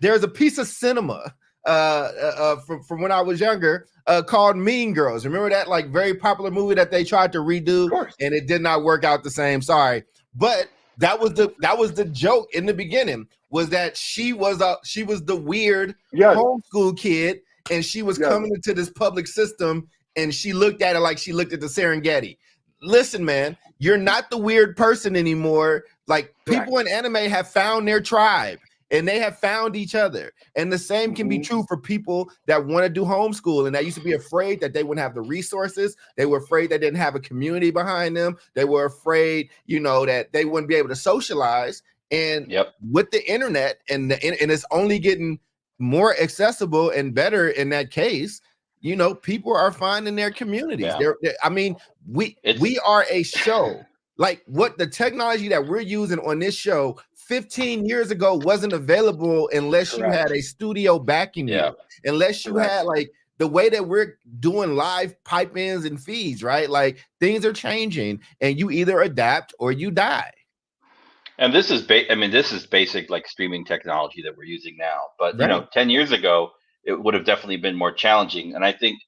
There's a piece of cinema from when I was younger called Mean Girls. Remember that like very popular movie that they tried to redo and it did not work out the same. Sorry, but that was the joke in the beginning, was that she was the weird homeschool kid, and she was coming into this public system, and she looked at it like she looked at the Serengeti. Listen, man, you're not the weird person anymore. Like people in anime have found their tribe and they have found each other. And the same can be true for people that want to do homeschool and that used to be afraid that they wouldn't have the resources. They were afraid they didn't have a community behind them. They were afraid, that they wouldn't be able to socialize. And with the internet and it's only getting more accessible and better in that case, people are finding their communities. We are a show. Like what the technology that we're using on this show 15 years ago wasn't available unless you had a studio backing you, unless you had like the way that we're doing live pipe ins and feeds, right? Like things are changing and you either adapt or you die. And this is basic like streaming technology that we're using now. But 10 years ago, it would have definitely been more challenging. And I think,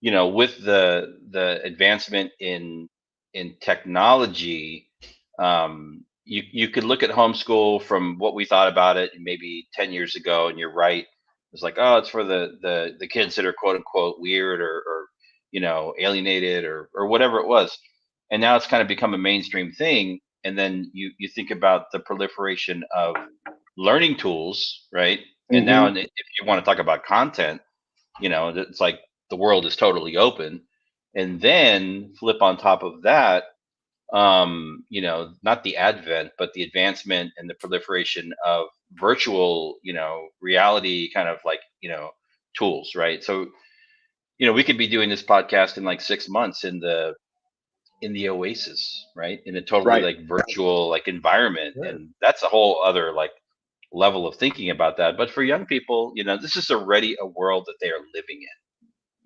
with the advancement in technology, you could look at homeschool from what we thought about it maybe 10 years ago, and you're right. It's like, oh, it's for the kids that are quote unquote weird or alienated or whatever it was. And now it's kind of become a mainstream thing. And then you think about the proliferation of learning tools, right? And now, if you want to talk about content, it's like the world is totally open. And then flip on top of that, not the advent, but the advancement and the proliferation of virtual, reality kind of like, tools, right? So, we could be doing this podcast in like 6 months in the Oasis, right? In a totally like virtual like environment. And that's a whole other like level of thinking about that. But for young people, this is already a world that they are living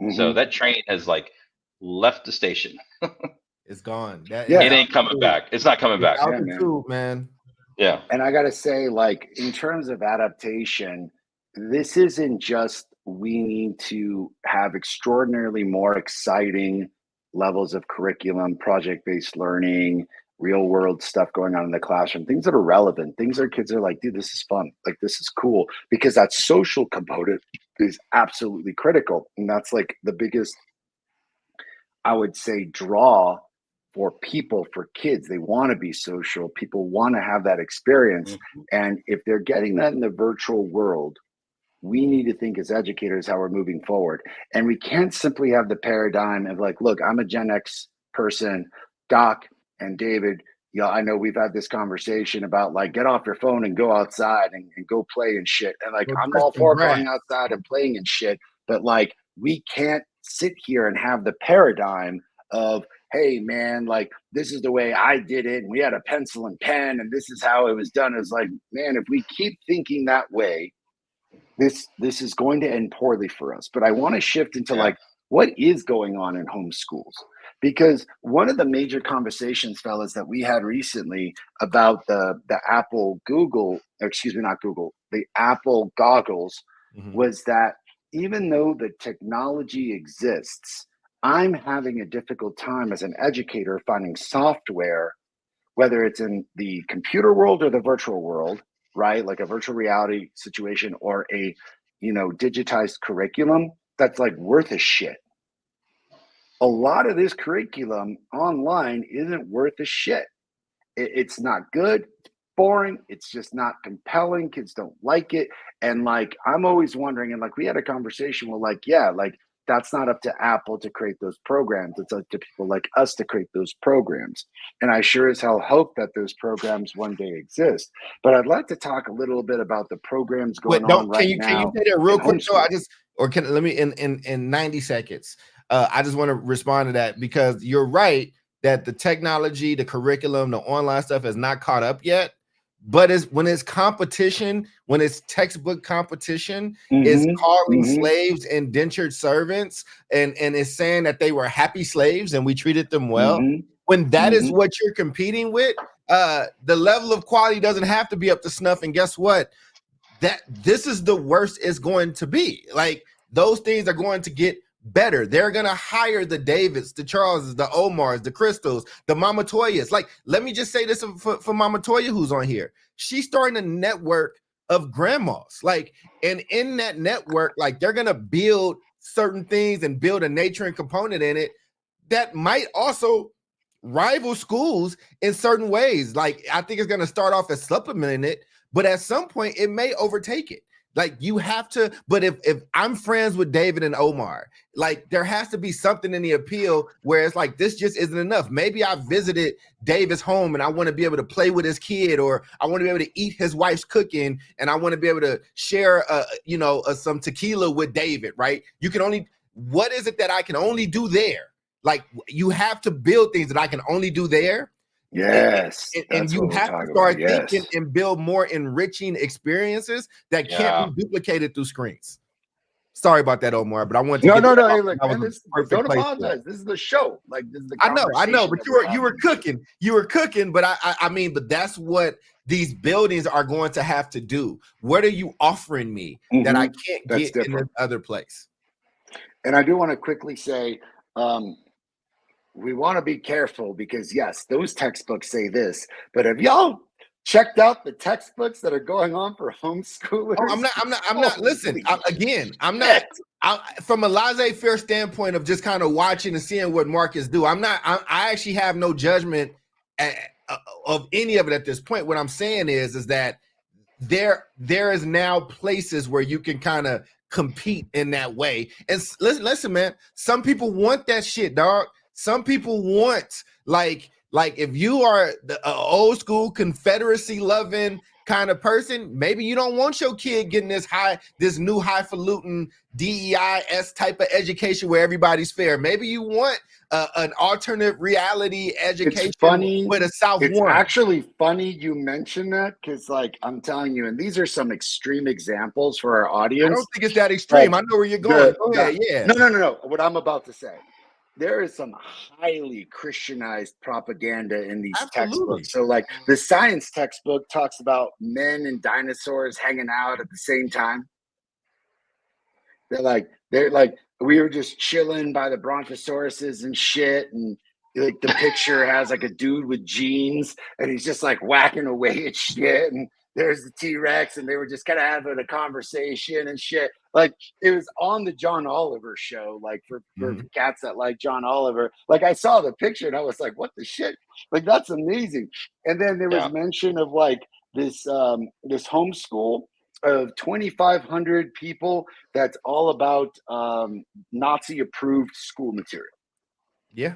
in. So that train has like left the station. It's gone. It ain't coming back. It's not coming back. Man. Yeah. And I gotta say, like, in terms of adaptation, this isn't just we need to have extraordinarily more exciting levels of curriculum, project-based learning, real world stuff going on in the classroom, things that are relevant, things that kids are like, dude, this is fun. Like, this is cool, because that social component is absolutely critical. And that's like the biggest, I would say, draw for people, for kids. They want to be social. People want to have that experience. And if they're getting that in the virtual world, we need to think as educators how we're moving forward. And we can't simply have the paradigm of like, look, I'm a Gen X person, Doc and David, I know we've had this conversation about like, get off your phone and go outside and go play and shit. And like, I'm all for going outside and playing and shit, but like, we can't sit here and have the paradigm of, hey man, like this is the way I did it. And we had a pencil and pen and this is how it was done. It's like, man, if we keep thinking that way, this is going to end poorly for us. But I want to shift into like, what is going on in homeschools? Because one of the major conversations, fellas, that we had recently about the Apple the Apple goggles was that even though the technology exists, I'm having a difficult time as an educator finding software, whether it's in the computer world or the virtual world, right? Like a virtual reality situation or a, digitized curriculum that's like worth a shit. A lot of this curriculum online isn't worth a shit. It's not good, it's boring, it's just not compelling. Kids don't like it. And like, I'm always wondering, and like we had a conversation with like, that's not up to Apple to create those programs. It's up to people like us to create those programs. And I sure as hell hope that those programs one day exist. But I'd like to talk a little bit about the programs going on right now. Can you say that real quick? So let me in 90 seconds. I just want to respond to that because you're right that the technology, the curriculum, the online stuff has not caught up yet. But when it's competition, when it's textbook competition, it's calling slaves indentured servants and it's saying that they were happy slaves and we treated them well. when that is what you're competing with, the level of quality doesn't have to be up to snuff. And guess what? That this is the worst it's going to be. Like those things are going to get better. They're gonna hire the Davids, the Charleses, the Omars, the Crystals, the Mama Toyas. Like, let me just say this for Mama Toya, who's on here. She's starting a network of grandmas. Like, and in that network, like they're gonna build certain things and build a nurturing component in it that might also rival schools in certain ways. Like, I think it's gonna start off as supplementing it, but at some point it may overtake it. Like you have to, but if I'm friends with David and Omar, like there has to be something in the appeal where it's like, this just isn't enough. Maybe I visited David's home and I want to be able to play with his kid, or I want to be able to eat his wife's cooking, and I want to be able to share, some tequila with David, right? You can only, what is it that I can only do there? Like you have to build things that I can only do there. Yes. And you have to start thinking and build more enriching experiences that can't be duplicated through screens. Sorry about that, Omar, but I want to no. Hey, look, don't apologize. This is the show. Like this is the I know, but you were cooking, but I mean, but that's what these buildings are going to have to do. What are you offering me that I can't get in this other place? And I do want to quickly say, we want to be careful because yes, those textbooks say this, but have y'all checked out the textbooks that are going on for homeschoolers? Oh, I'm not. Listen, I'm not. From a laissez-faire standpoint of just kind of watching and seeing what markets do. I actually have no judgment of any of it at this point. What I'm saying is that there is now places where you can kind of compete in that way. And listen, man, some people want that shit, dog. Some people want like if you are the old school Confederacy loving kind of person, maybe you don't want your kid getting this new highfalutin DEI-S type of education where everybody's fair. Maybe you want an alternate reality education with a South It's Warren. actually funny you mention that because, like, I'm telling you, and these are some extreme examples for our audience. I don't think it's that extreme. Like, I know where you're going. Go ahead, yeah. No. What I'm about to say. There is some highly Christianized propaganda in these textbooks. So like the science textbook talks about men and dinosaurs hanging out at the same time. They're like, we were just chilling by the brontosauruses and shit. And like the picture has like a dude with jeans and he's just like whacking away at shit. And there's the T-Rex and they were just kind of having a conversation and shit. Like it was on the John Oliver show, like for cats that like John Oliver. Like I saw the picture and I was like, what the shit? Like that's amazing. And then there was mention of like this homeschool of 2,500 people that's all about Nazi approved school material. Yeah.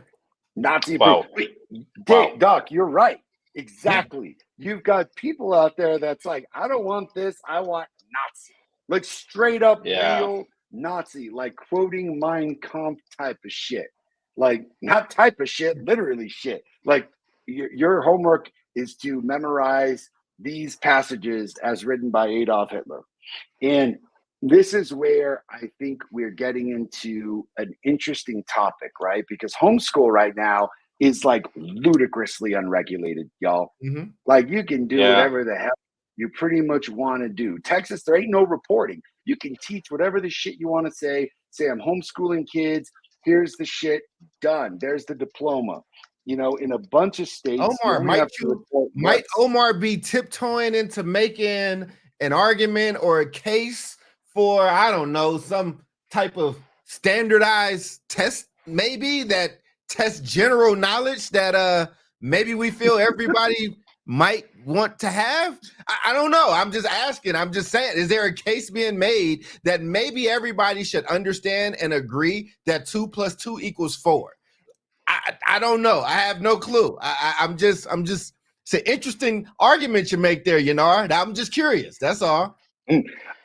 Nazi approved. Wait, Doc, you're right. Exactly. You've got people out there that's like, I don't want this. I want Nazi. Like straight up real Nazi, like quoting Mein Kampf type of shit. Like not type of shit, literally shit. Like your homework is to memorize these passages as written by Adolf Hitler. And this is where I think we're getting into an interesting topic, right? Because homeschool right now is like ludicrously unregulated, y'all. Like you can do whatever the hell you pretty much want to do. Texas, there ain't no reporting. You can teach whatever the shit you want to say. Say I'm homeschooling kids. Here's the shit done. There's the diploma. You know, in a bunch of states. Omar, might Omar be tiptoeing into making an argument or a case for, I don't know, some type of standardized test, maybe that test general knowledge that maybe we feel everybody might want to have? I don't know. I'm just asking. I'm just saying, is there a case being made that maybe everybody should understand and agree that 2 + 2 = 4? I don't know. I have no clue. I'm just it's an interesting argument you make there, Yanar. I'm just curious. That's all.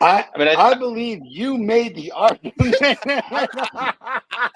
I believe you made the argument.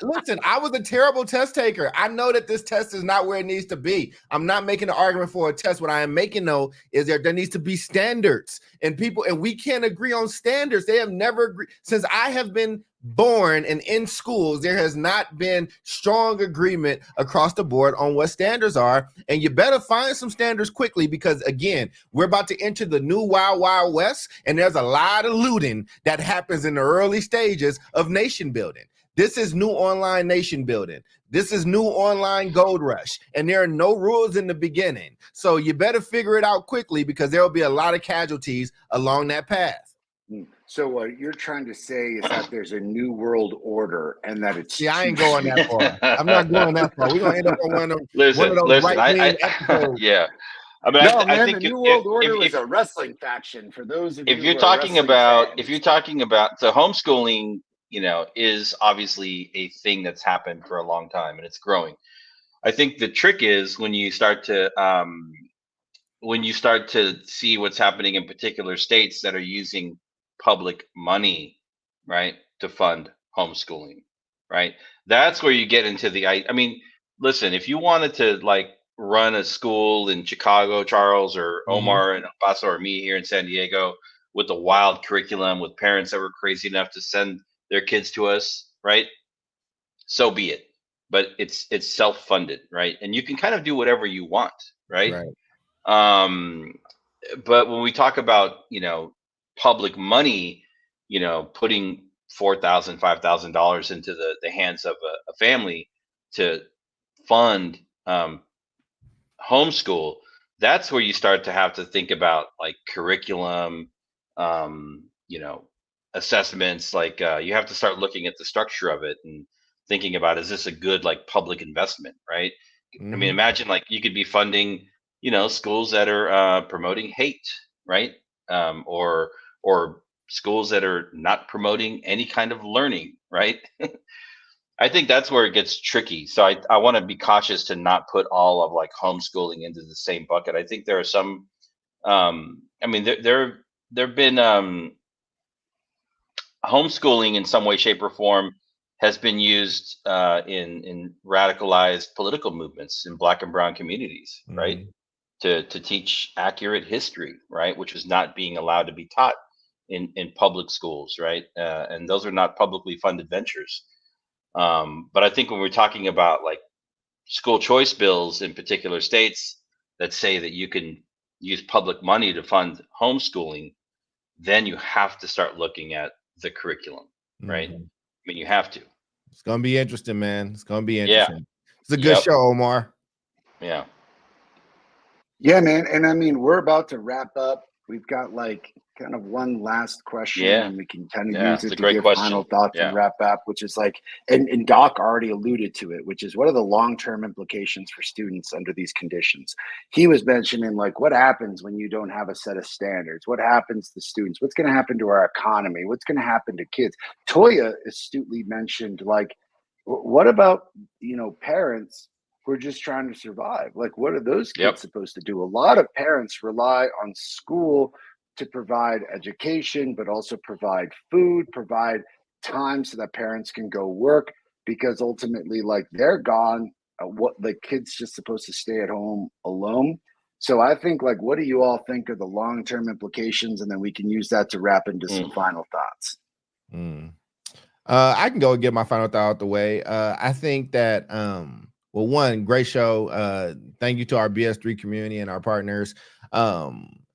listen, I was a terrible test taker. I know that this test is not where it needs to be. I'm not making an argument for a test. What I am making, though, is there needs to be standards, and we can't agree on standards. They have never agreed since I have been born and in schools. There has not been strong agreement across the board on what standards are, and you better find some standards quickly, because again, we're about to enter the new wild west, and there's a lot of looting that happens in the early stages of nation building. This is new online nation building. This is new online gold rush, and there are no rules in the beginning, so you better figure it out quickly, because there will be a lot of casualties along that path. So what you're trying to say is that there's a new world order, and that it's I ain't going that far. I'm not going that far. We're gonna end up on one of those right-wing episodes. Yeah. I mean, no, I think the New World Order is a wrestling faction. For those of you, if you're talking about so homeschooling, is obviously a thing that's happened for a long time, and it's growing. I think the trick is when you start to see what's happening in particular states that are using public money, right, to fund homeschooling, right? That's where you get into I mean, listen, if you wanted to run a school in Chicago, Charles, or Omar and El Paso, or me here in San Diego, with a wild curriculum, with parents that were crazy enough to send their kids to us, right? So be it. But it's self-funded, right? And you can kind of do whatever you want, right? But when we talk about, public money, putting $4,000, $5,000 into the hands of a family to fund homeschool, that's where you start to have to think about curriculum, assessments. You have to start looking at the structure of it and thinking about, is this a good public investment, right? I mean, imagine you could be funding, schools that are promoting hate, right? Or schools that are not promoting any kind of learning, right? I think that's where it gets tricky. So I want to be cautious to not put all of homeschooling into the same bucket. I think there are some, I mean, there have been homeschooling in some way, shape, or form has been used in radicalized political movements in Black and brown communities, right? To teach accurate history, right? Which was not being allowed to be taught in public schools, right? And those are not publicly funded ventures. But I think when we're talking about school choice bills in particular states that say that you can use public money to fund homeschooling, then you have to start looking at the curriculum, right? I mean, you have to. It's gonna be interesting, man. It's gonna be interesting. It's a good show, Omar. Yeah. Yeah, man. And I mean, we're about to wrap up. We've got kind of one last question, and we can kind of use it to give final thoughts and wrap up, which is and Doc already alluded to it, which is, what are the long-term implications for students under these conditions? He was mentioning what happens when you don't have a set of standards? What happens to students? What's going to happen to our economy? What's going to happen to kids? Toya astutely mentioned, what about, parents who are just trying to survive? What are those kids supposed to do? A lot of parents rely on school to provide education, but also provide food, provide time so that parents can go work, because ultimately they're gone. What the kid's just supposed to stay at home alone. So I think what do you all think are the long-term implications? And then we can use that to wrap into some final thoughts. I can go and get my final thought out the way. I think that well, one, great show. Thank you to our BS3 community and our partners.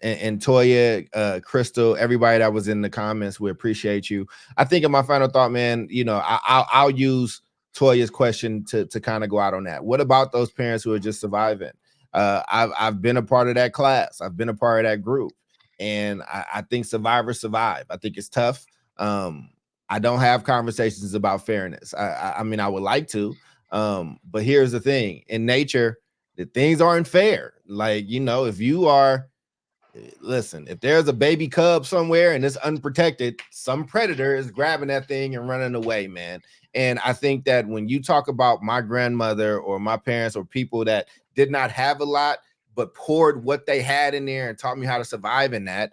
And Toya, Crystal, everybody that was in the comments, we appreciate you. I think in my final thought, man, I'll use Toya's question to kind of go out on that. What about those parents who are just surviving? I've been a part of that class. I've been a part of that group, and I think survivors survive. I think it's tough. I don't have conversations about fairness. I mean, I would like to, but here's the thing: in nature, the things aren't fair. If you are, listen, if there's a baby cub somewhere and it's unprotected, some predator is grabbing that thing and running away, man. And I think that when you talk about my grandmother or my parents or people that did not have a lot, but poured what they had in there and taught me how to survive in that,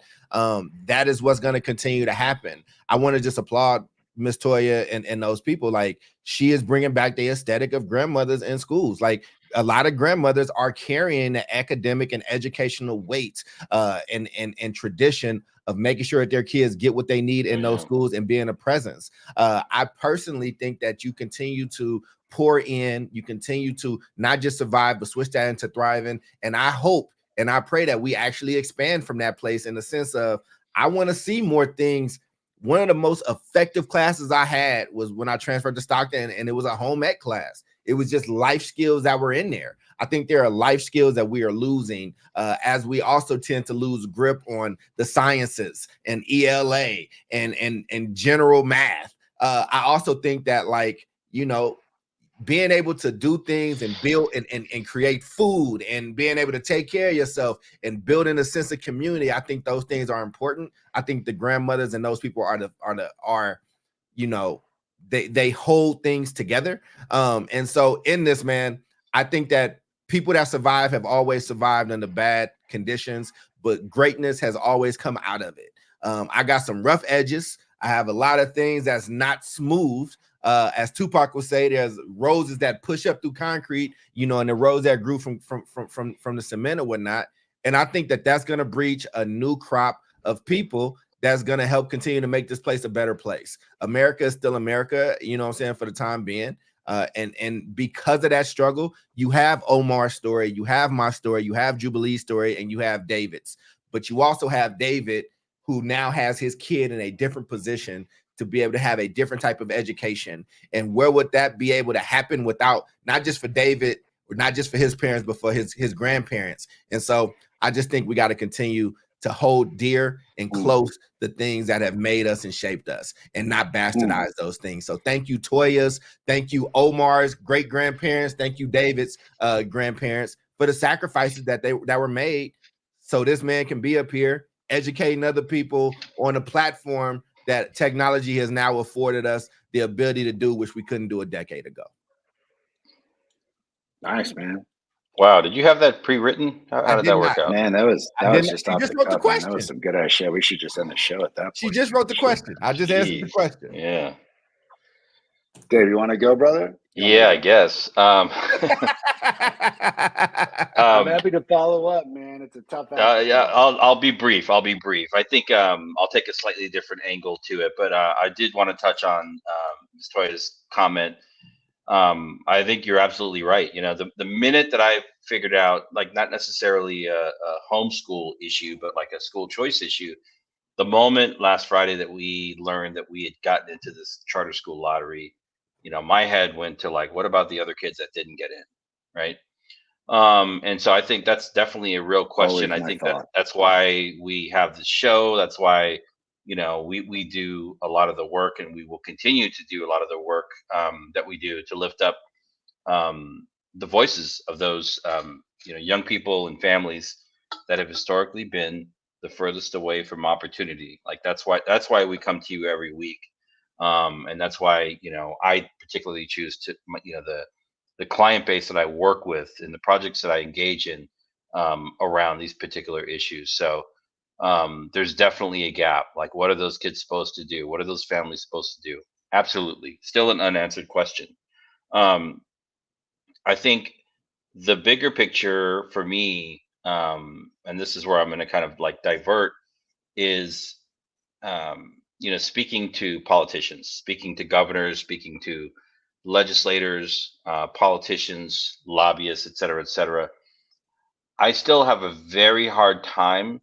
that is what's going to continue to happen. I want to just applaud Miss Toya and those people, like she is bringing back the aesthetic of grandmothers in schools. Like a lot of grandmothers are carrying the academic and educational weight and tradition of making sure that their kids get what they need in those schools and being a presence. I personally think that you continue to pour in, you continue to not just survive, but switch that into thriving. And I hope and I pray that we actually expand from that place in the sense of I want to see more things. One of the most effective classes I had was when I transferred to Stockton, and it was a home ec class. It was just life skills that were in there. I think there are life skills that we are losing as we also tend to lose grip on the sciences and ELA and general math. I also think that, like, you know, being able to do things and build and create food and being able to take care of yourself and building a sense of community, I think those things are important. I think the grandmothers and those people are you know, they hold things together. And so in this, man, I think that people that survive have always survived under bad conditions, but greatness has always come out of it. I got some rough edges. I have a lot of things that's not smooth. As Tupac would say, there's roses that push up through concrete, you know, and the rose that grew from the cement or whatnot. And I think that that's going to breach a new crop of people that's going to help continue to make this place a better place. America is still America, you know what I'm saying, for the time being. And because of that struggle, you have Omar's story, you have my story, you have Jubilee's story, and you have David's. But you also have David, who now has his kid in a different position to be able to have a different type of education. And where would that be able to happen without, not just for David, or not just for his parents, but for his grandparents? And so I just think we got to continue to hold dear and close the things that have made us and shaped us and not bastardize those things. So thank you, Toya's. Thank you, Omar's great grandparents. Thank you, David's grandparents, for the sacrifices that were made so this man can be up here educating other people on a platform that technology has now afforded us the ability to do, which we couldn't do a decade ago. Nice, man. Wow, did you have that pre-written? How did that work out? Man, that was just off the wrote the cuff, man. question. That was some good ass shit. We should just end the show at that point. She just wrote the question. I just answered the question. Yeah. Dave, you want to go, brother? Yeah, I guess. I'm happy to follow up, man. It's a tough. Yeah, I'll be brief. I think I'll take a slightly different angle to it, but I did want to touch on Ms. Toya's comment. I think you're absolutely right. You know, the minute that I figured out, like, not necessarily a homeschool issue, but like a school choice issue, the moment last Friday that we learned that we had gotten into this charter school lottery, you know, my head went to, like, what about the other kids that didn't get in, right? And so I think that's definitely a real question. I think that's why we have the show. That's why, you know, we do a lot of the work, and we will continue to do a lot of the work that we do to lift up the voices of those you know, young people and families that have historically been the furthest away from opportunity. Like, that's why we come to you every week. And that's why, you know, I particularly choose to, you know, the client base that I work with and the projects that I engage in around these particular issues. So there's definitely a gap. Like, what are those kids supposed to do? What are those families supposed to do? Absolutely. Still an unanswered question. I think the bigger picture for me, and this is where I'm going to kind of like divert, is you know, speaking to politicians, speaking to governors, speaking to legislators, politicians, lobbyists, et cetera, I still have a very hard time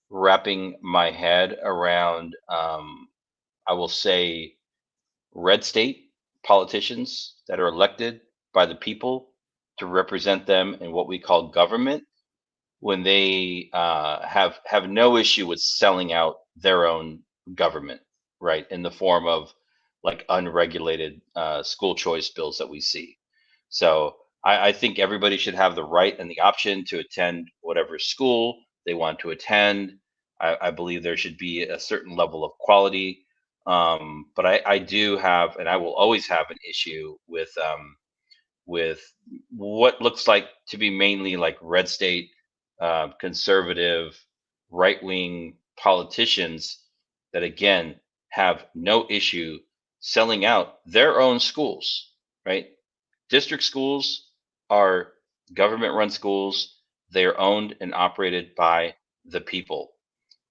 wrapping my head around, I will say, red state politicians that are elected by the people to represent them in what we call government, when they have no issue with selling out their own government, right, in the form of like unregulated school choice bills that we see. So I think everybody should have the right and the option to attend whatever school they want to attend. I believe there should be a certain level of quality, but I do have, and I will always have, an issue with what looks like to be mainly like red state, conservative, right-wing politicians that, again, have no issue selling out their own schools, right? District schools are government run schools. They're owned and operated by the people.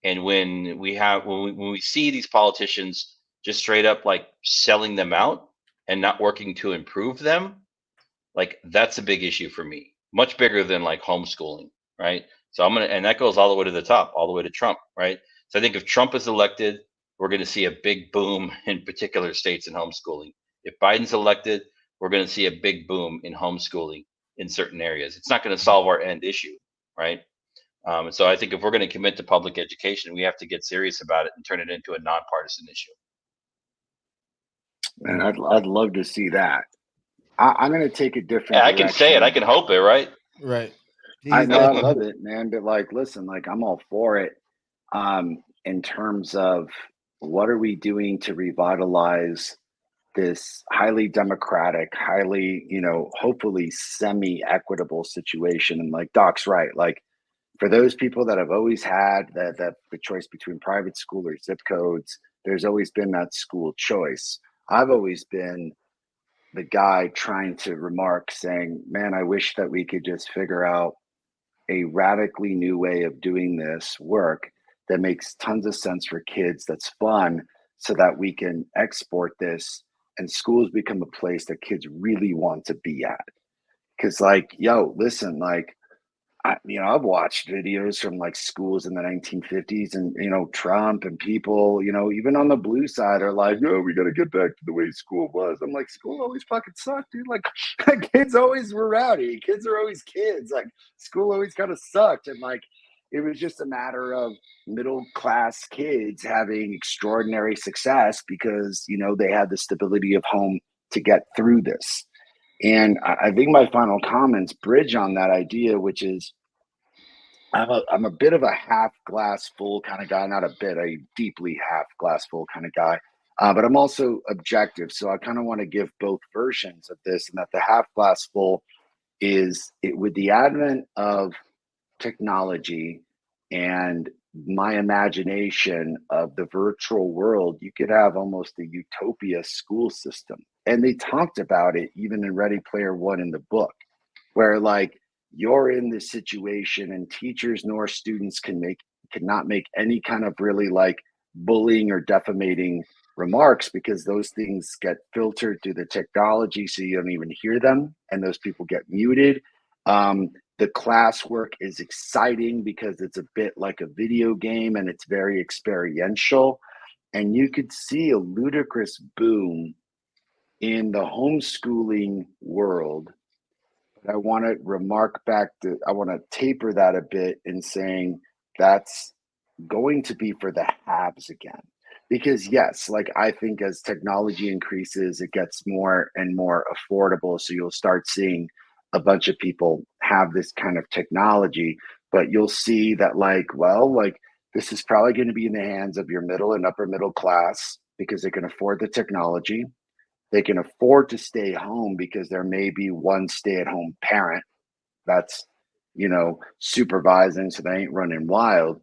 And when we see these politicians just straight up like selling them out and not working to improve them, like that's a big issue for me, much bigger than like homeschooling, right? So and that goes all the way to the top, all the way to Trump, right? So I think if Trump is elected, we're going to see a big boom in particular states in homeschooling. If Biden's elected, we're going to see a big boom in homeschooling in certain areas. It's not going to solve our end issue, right? And so I think if we're going to commit to public education, we have to get serious about it and turn it into a nonpartisan issue. And I'd love to see that. I'm going to take a different. Yeah, I can say it. I can hope it, right? Right. I know, I love it, man. But like, listen, like I'm all for it. In terms of what are we doing to revitalize this highly democratic, highly, hopefully semi-equitable situation? And like Doc's right. Like for those people that have always had that the choice between private school or zip codes, there's always been that school choice. I've always been the guy trying to remark saying, man, I wish that we could just figure out a radically new way of doing this work that makes tons of sense for kids, that's fun, so that we can export this and schools become a place that kids really want to be at. Because like, yo, listen, like, I've watched videos from like schools in the 1950s and, Trump and people, even on the blue side are like, no, we got to get back to the way school was. I'm like, school always fucking sucked, dude. Like kids always were rowdy. Kids are always kids. Like school always kind of sucked. And like, it was just a matter of middle class kids having extraordinary success because, they had the stability of home to get through this. And I think my final comments bridge on that idea, which is I'm a bit of a half glass full kind of guy, not a bit, a deeply half glass full kind of guy. But I'm also objective. So I kind of want to give both versions of this, and that the half glass full is with the advent of technology and my imagination of the virtual world, you could have almost a utopia school system. And they talked about it even in Ready Player One in the book, where like you're in this situation and teachers nor students cannot make any kind of really like bullying or defamating remarks because those things get filtered through the technology so you don't even hear them and those people get muted. The classwork is exciting because it's a bit like a video game and it's very experiential. And you could see a ludicrous boom in the homeschooling world. But I want to taper that a bit in saying that's going to be for the haves again. Because yes, like I think as technology increases, it gets more and more affordable. So you'll start seeing a bunch of people have this kind of technology, but you'll see that like this is probably going to be in the hands of your middle and upper middle class because they can afford the technology. They can afford to stay home because there may be one stay-at-home parent that's, supervising so they ain't running wild.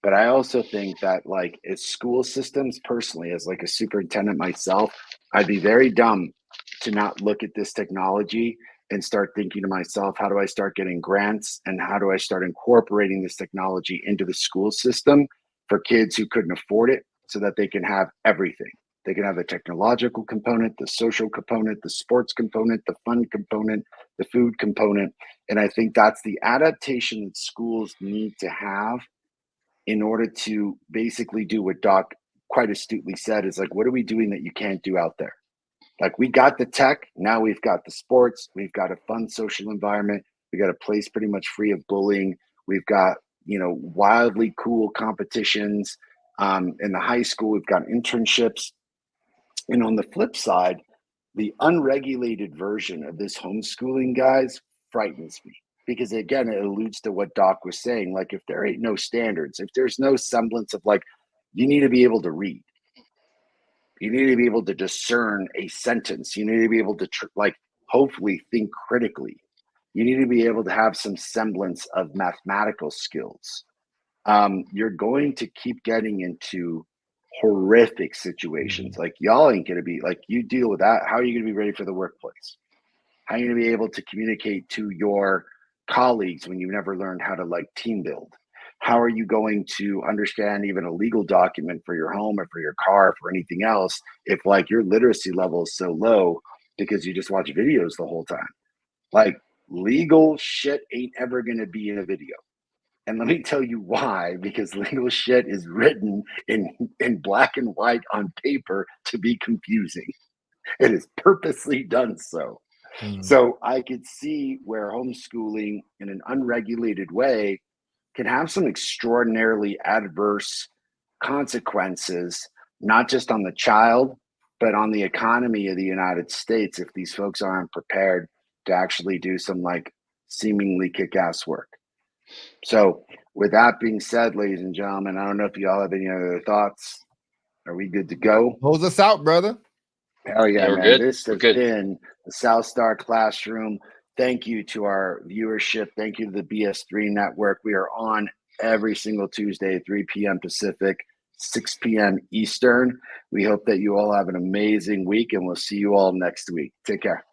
But I also think that like as school systems, personally, as like a superintendent myself, I'd be very dumb to not look at this technology and start thinking to myself, how do I start getting grants and how do I start incorporating this technology into the school system for kids who couldn't afford it so that they can have everything. They can have the technological component, the social component, the sports component, the fun component, the food component. And I think that's the adaptation that schools need to have in order to basically do what Doc quite astutely said is like, what are we doing that you can't do out there? Like we got the tech, now we've got the sports, we've got a fun social environment, we got a place pretty much free of bullying, we've got, wildly cool competitions. In the high school, we've got internships. And on the flip side, the unregulated version of this homeschooling, guys, frightens me. Because again, it alludes to what Doc was saying. Like, if there ain't no standards, if there's no semblance of like, you need to be able to read, you need to be able to discern a sentence, you need to be able to hopefully think critically, you need to be able to have some semblance of mathematical skills. You're going to keep getting into horrific situations. Like y'all ain't gonna be like, you deal with that. How are you gonna be ready for the workplace? How are you gonna be able to communicate to your colleagues when you've never learned how to like team build? How are you going to understand even a legal document for your home or for your car or for anything else if like your literacy level is so low because you just watch videos the whole time? Like legal shit ain't ever gonna be in a video. And let me tell you why, because legal shit is written in black and white on paper to be confusing. It is purposely done so. So I could see where homeschooling in an unregulated way can have some extraordinarily adverse consequences, not just on the child, but on the economy of the United States if these folks aren't prepared to actually do some like seemingly kick-ass work. So with that being said, ladies and gentlemen, I don't know if you all have any other thoughts. Are we good to go? Close us out, brother. Hell yeah, we're man. good. This We're has good. been the South Star Classroom. Thank you to our viewership. Thank you to the BS3 network. We are on every single Tuesday, 3 p.m. Pacific, 6 p.m. Eastern. We hope that you all have an amazing week, and we'll see you all next week. Take care.